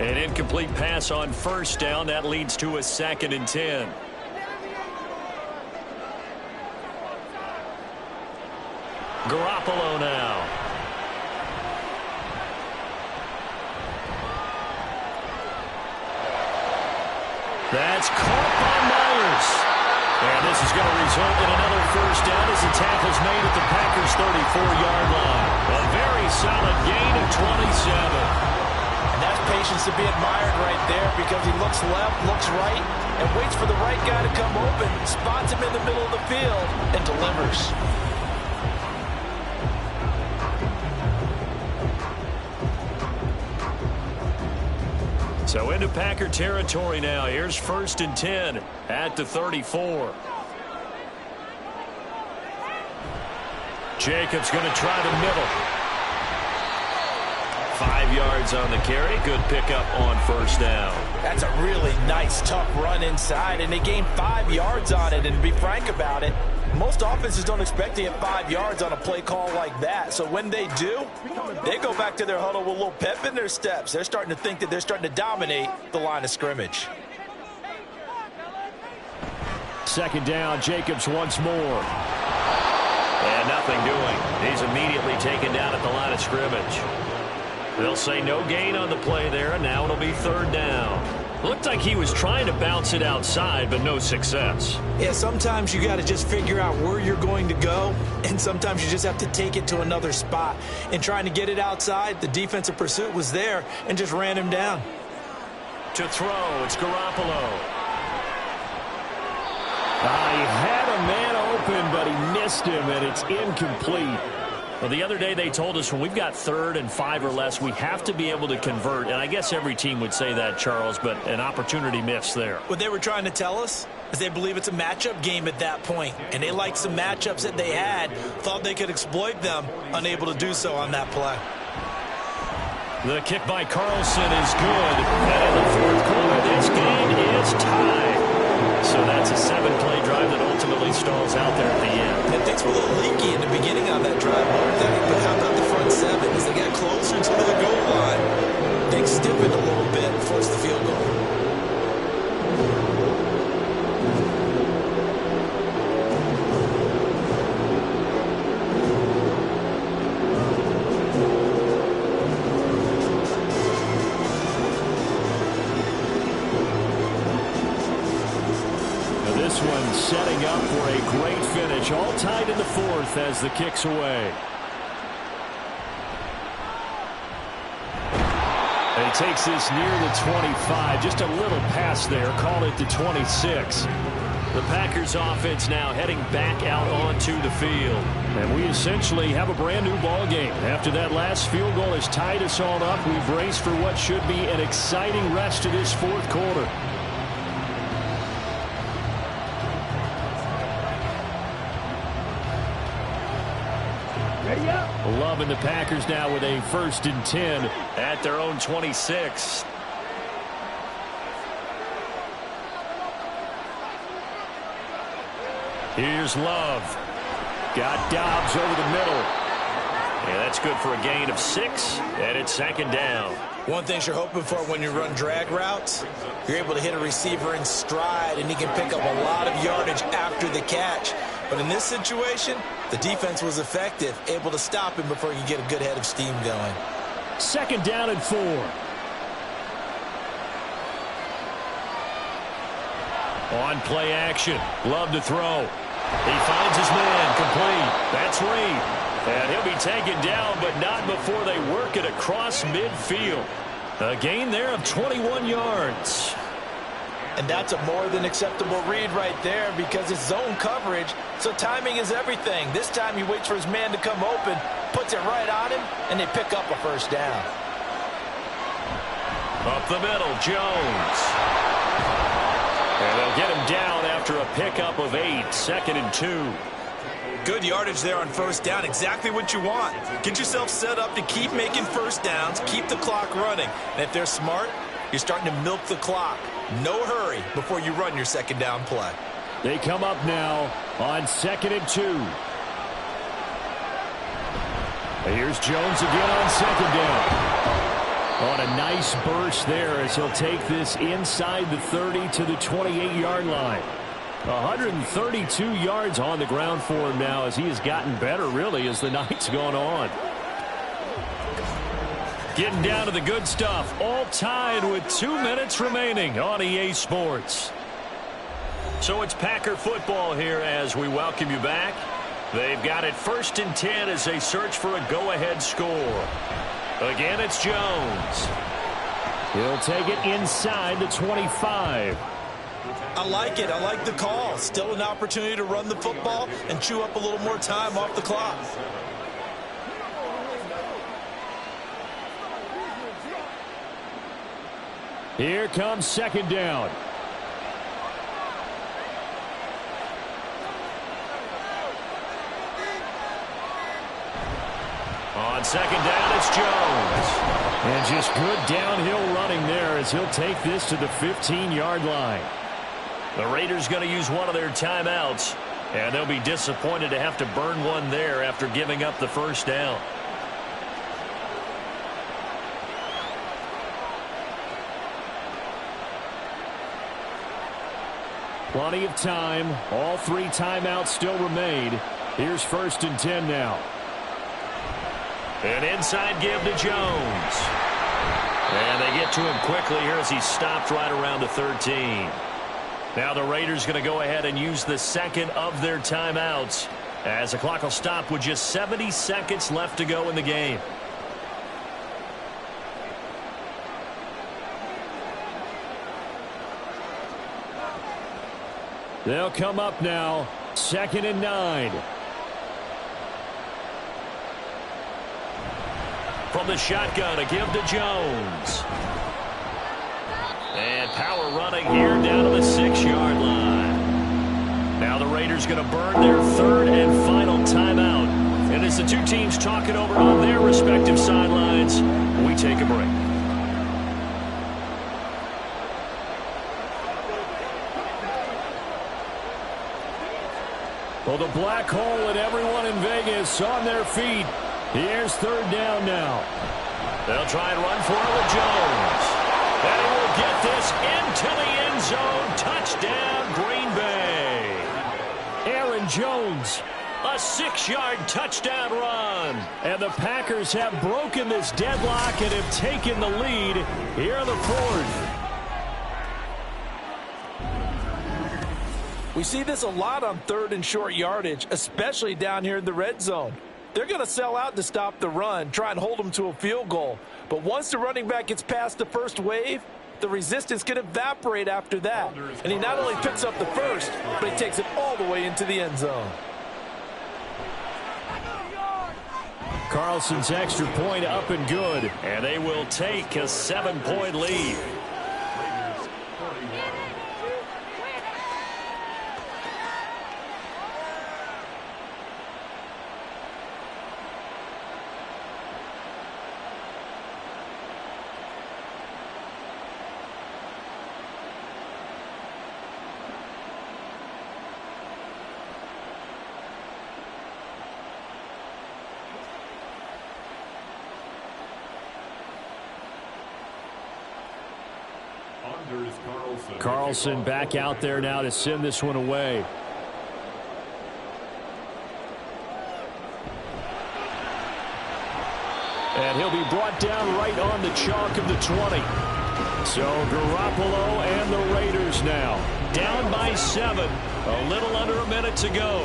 An incomplete pass on first down. That leads to a 2nd and 10. Garoppolo now. That's caught by Myers. And this is going to result in another first down as the tackle's made at the Packers' 34-yard line. A very solid gain of 27. That's patience to be admired right there, because he looks left, looks right, and waits for the right guy to come open, spots him in the middle of the field, and delivers. So into Packer territory now. Here's 1st and 10 at the 34. Jacobs going to try the middle. 5 yards on the carry. Good pickup on first down. That's a really nice, tough run inside, and they gained 5 yards on it. And to be frank about it, most offenses don't expect to get 5 yards on a play call like that. So when they do, they go back to their huddle with a little pep in their steps. They're starting to think that they're starting to dominate the line of scrimmage. 2nd down, Jacobs once more. And nothing doing. He's immediately taken down at the line of scrimmage. They'll say no gain on the play there, and now it'll be 3rd down. Looked like he was trying to bounce it outside, but no success. Yeah, sometimes you got to just figure out where you're going to go, and sometimes you just have to take it to another spot. And trying to get it outside, the defensive pursuit was there and just ran him down. To throw, it's Garoppolo. He had a man open, but he missed him, and it's incomplete. Well, the other day they told us when we've got 3rd and 5 or less, we have to be able to convert. And I guess every team would say that, Charles, but an opportunity missed there. What they were trying to tell us is they believe it's a matchup game at that point. And they liked some matchups that they had, thought they could exploit them, unable to do so on that play. The kick by Carlson is good. And in the fourth quarter, this game is tied. So that's a 7-play drive that ultimately stalls out there at the end. And things were a little leaky in the beginning on that drive, weren't they? But how about the front 7? As they got closer to the goal line, things stiffened a little bit and forced the field goal. Setting up for a great finish, all tied in the 4th as the kick's away. And he takes this near the 25, just a little pass there, call it the 26. The Packers offense now heading back out onto the field. And we essentially have a brand new ball game. After that last field goal has tied us all up, we brace for what should be an exciting rest of this 4th quarter. Loving the Packers now with a 1st and 10 at their own 26. Here's Love. Got Dobbs over the middle. Yeah, that's good for a gain of 6, and it's 2nd down. One thing you're hoping for when you run drag routes, you're able to hit a receiver in stride, and he can pick up a lot of yardage after the catch. But in this situation, the defense was effective, able to stop him before he could get a good head of steam going. 2nd down and 4. On play action. Love to throw. He finds his man complete. That's Reed. And he'll be taken down, but not before they work it across midfield. A gain there of 21 yards. And that's a more than acceptable read right there because it's zone coverage, so timing is everything. This time he waits for his man to come open, puts it right on him, and they pick up a 1st down. Up the middle, Jones. And they'll get him down after a pickup of 8, 2nd and 2. Good yardage there on 1st down, exactly what you want. Get yourself set up to keep making 1st downs, keep the clock running. And if they're smart, you're starting to milk the clock. No hurry before you run your 2nd down play. They come up now on 2nd and 2. Here's Jones again on 2nd down. On a nice burst there as he'll take this inside the 30 to the 28-yard line. 132 yards on the ground for him now as he has gotten better, really, as the night's gone on. Getting down to the good stuff, all tied with 2 minutes remaining on EA Sports. So it's Packer football here as we welcome you back. They've got it 1st and 10 as they search for a go-ahead score. Again, it's Jones. He'll take it inside the 25. I like it. I like the call. Still an opportunity to run the football and chew up a little more time off the clock. Here comes 2nd down. On 2nd down, it's Jones. And just good downhill running there as he'll take this to the 15-yard line. The Raiders going to use one of their timeouts, and they'll be disappointed to have to burn one there after giving up the 1st down. Plenty of time. All 3 timeouts still remain. Here's 1st and 10 now. An inside give to Jones. And they get to him quickly here as he stopped right around the 13. Now the Raiders going to go ahead and use the 2nd of their timeouts as the clock will stop with just 70 seconds left to go in the game. They'll come up now, 2nd and 9. From the shotgun, a give to Jones. And power running here down to the 6-yard line. Now the Raiders going to burn their 3rd and final timeout. And as the two teams talk it over on their respective sidelines, we take a break. Well, the black hole and everyone in Vegas on their feet. Here's third down now. They'll try and run for it with Jones. And he will get this into the end zone. Touchdown, Green Bay. Aaron Jones, a 6-yard touchdown run. And the Packers have broken this deadlock and have taken the lead here in the fourth. We see this a lot on third and short yardage, especially down here in the red zone. They're going to sell out to stop the run, try and hold them to a field goal. But once the running back gets past the first wave, the resistance can evaporate after that. And he not only picks up the first, but he takes it all the way into the end zone. Carlson's extra point up and good. And they will take a 7-point lead. Carlson back out there now to send this one away. And he'll be brought down right on the chalk of the 20. So Garoppolo and the Raiders now down by 7. A little under a minute to go.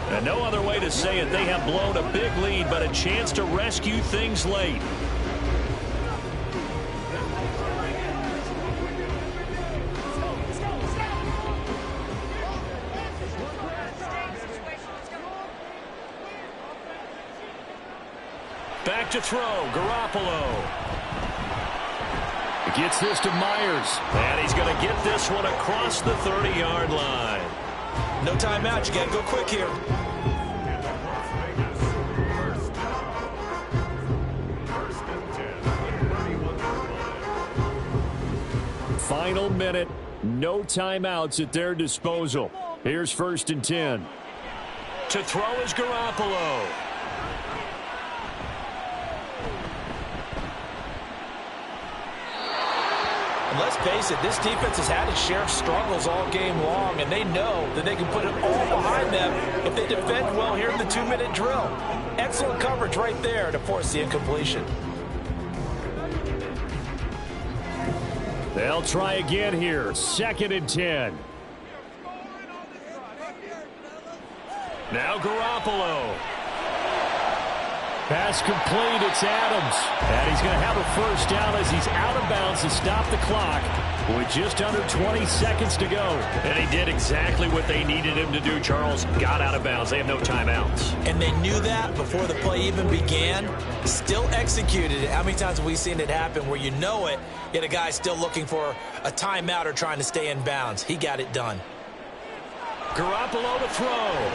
And no other way to say it. They have blown a big lead, but a chance to rescue things late. Back to throw, Garoppolo. Gets this to Myers. And he's going to get this one across the 30-yard line. No timeout. You got to go quick here. Final minute. No timeouts at their disposal. Here's 1st and 10. To throw is Garoppolo. Let's face it, this defense has had its share of struggles all game long, and they know that they can put it all behind them if they defend well here in the 2-minute drill. Excellent coverage right there to force the incompletion. They'll try again here. 2nd and 10. Now Garoppolo. Pass complete, it's Adams. And he's going to have a first down as he's out of bounds to stop the clock with just under 20 seconds to go. And he did exactly what they needed him to do, Charles. Got out of bounds. They have no timeouts. And they knew that before the play even began. Still executed it. How many times have we seen it happen where you know it, yet a guy still looking for a timeout or trying to stay in bounds? He got it done. Garoppolo to throw.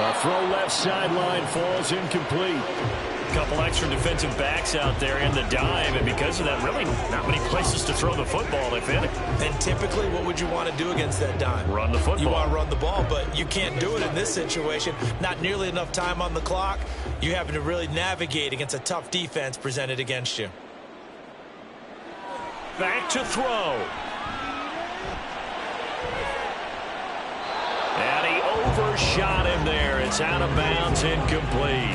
A throw left sideline falls incomplete. A couple extra defensive backs out there in the dive, and because of that, really not many places to throw the football, if any. And typically, what would you want to do against that dime? Run the football. You want to run the ball, but you can't do it in this situation. Not nearly enough time on the clock. You having to really navigate against a tough defense presented against you. Back to throw. And he overshot him there. It's out of bounds, incomplete.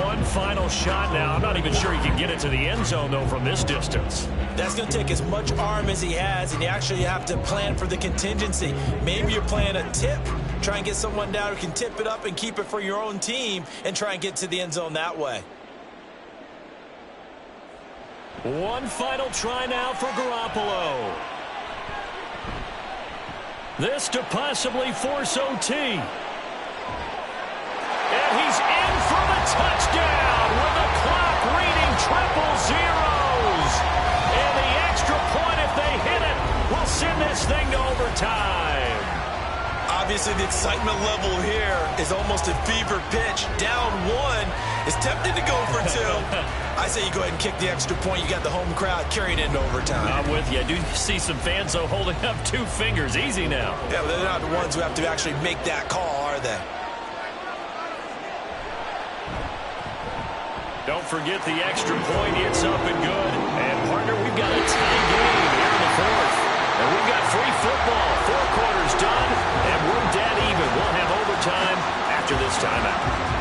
One final shot now. I'm not even sure he can get it to the end zone, though, from this distance. That's going to take as much arm as he has, and you actually have to plan for the contingency. Maybe you're playing a tip. Try and get someone down who can tip it up and keep it for your own team and try and get to the end zone that way. One final try now for Garoppolo. This to possibly force OT. And he's in for the touchdown with the clock reading triple zeros. And the extra point, if they hit it, will send this thing to overtime. Obviously, the excitement level here is almost at fever pitch. Down one, is tempted to go for two. I say you go ahead and kick the extra point. You got the home crowd carrying into overtime. I'm with you. I do see some fans, though, holding up 2 fingers. Easy now. Yeah, but they're not the ones who have to actually make that call, are they? Don't forget the extra point. It's up and good. And, partner, we've got a tie game here in the 4th. And we've got free football. 4 quarters done, and we're dead even. We'll have overtime after this timeout.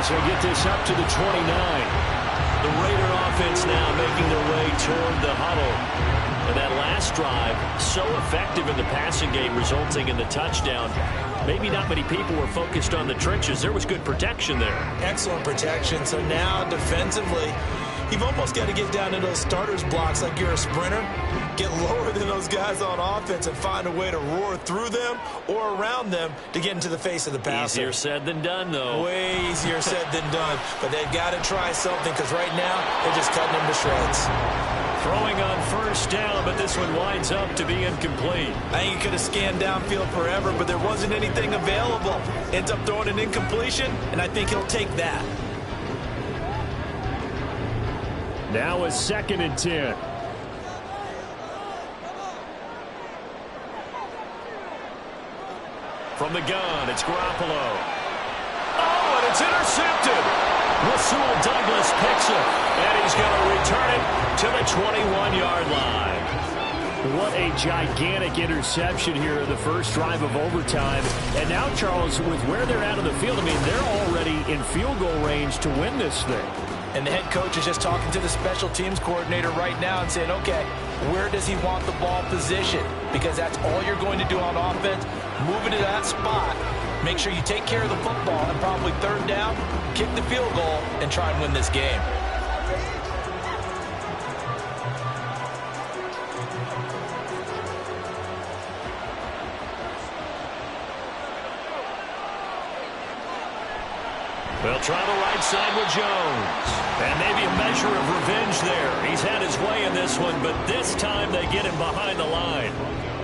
So get this up to the 29. The Raider offense now making their way toward the huddle. And that last drive, so effective in the passing game, resulting in the touchdown. Maybe not many people were focused on the trenches. There was good protection there. Excellent protection. So now defensively, you've almost got to get down to those starters blocks like you're a sprinter. Get lower than those guys on offense and find a way to roar through them or around them to get into the face of the passer. Easier said than done, though. Way easier said than done. But they've got to try something because right now they're just cutting them to shreds. Throwing on first down, but this one winds up to be incomplete. I think he could have scanned downfield forever, but there wasn't anything available. Ends up throwing an incompletion, and I think he'll take that. Now a 2nd and 10. From the gun, it's Garoppolo. Oh, and it's intercepted. Rasul Douglas picks it, and he's going to return it to the 21-yard line. What a gigantic interception here in the first drive of overtime. And now, Charles, with where they're out of the field, I mean, they're already in field goal range to win this thing. And the head coach is just talking to the special teams coordinator right now and saying, okay, where does he want the ball positioned? Because that's all you're going to do on offense. Move it to that spot. Make sure you take care of the football and probably 3rd down, kick the field goal, and try and win this game. They'll try the right side with Jones. And maybe a measure of revenge there. He's had his way in this one, but this time they get him behind the line.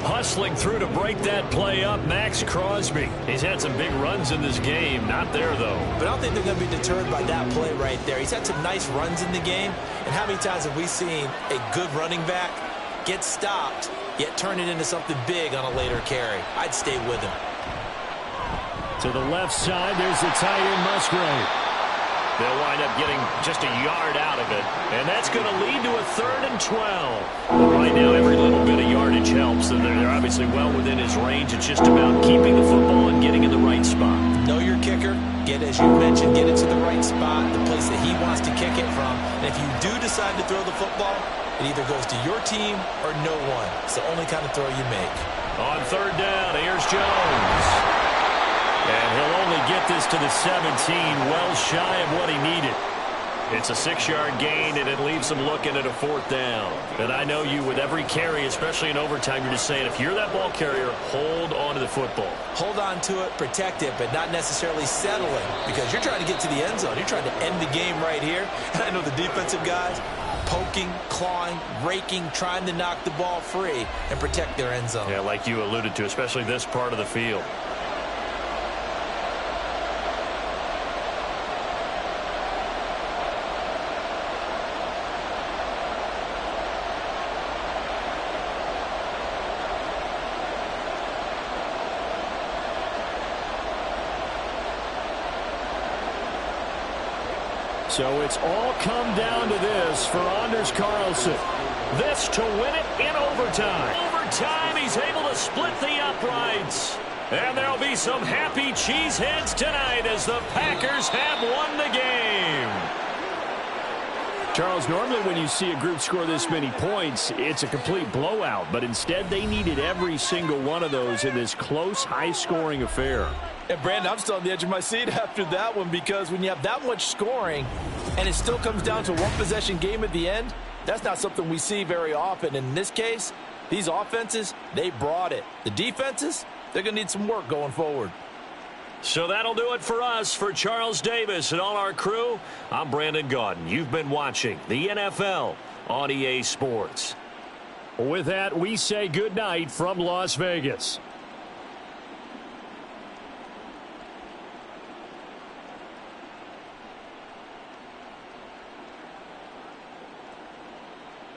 Hustling through to break that play up, Max Crosby. He's had some big runs in this game. Not there, though. But I don't think they're going to be deterred by that play right there. He's had some nice runs in the game. And how many times have we seen a good running back get stopped, yet turn it into something big on a later carry? I'd stay with him. To the left side, there's the tight end Musgrave. They'll wind up getting just a yard out of it. And that's going to lead to a 3rd and 12. Right now, every little bit of yardage helps. And they're obviously well within his range. It's just about keeping the football and getting in the right spot. Know your kicker. Get, as you mentioned, get it to the right spot, the place that he wants to kick it from. And if you do decide to throw the football, it either goes to your team or no one. It's the only kind of throw you make. On 3rd down, here's Jones. And he'll only get this to the 17, well shy of what he needed. It's a 6-yard gain, and it leaves him looking at a 4th down. And I know you, with every carry, especially in overtime, you're just saying, if you're that ball carrier, hold on to the football. Hold on to it, protect it, but not necessarily settling, because you're trying to get to the end zone. You're trying to end the game right here. And I know the defensive guys, poking, clawing, raking, trying to knock the ball free and protect their end zone. Yeah, like you alluded to, especially this part of the field. So it's all come down to this for Anders Carlson. This to win it in overtime. Overtime, he's able to split the uprights. And there'll be some happy cheeseheads tonight as the Packers have won the game. Charles, normally when you see a group score this many points, it's a complete blowout. But instead, they needed every single one of those in this close, high-scoring affair. And, Brandon, I'm still on the edge of my seat after that one, because when you have that much scoring and it still comes down to one possession game at the end, that's not something we see very often. And in this case, these offenses, they brought it. The defenses, they're going to need some work going forward. So that'll do it for us. For Charles Davis and all our crew, I'm Brandon Gaudin. You've been watching the NFL on EA Sports. With that, we say good night from Las Vegas.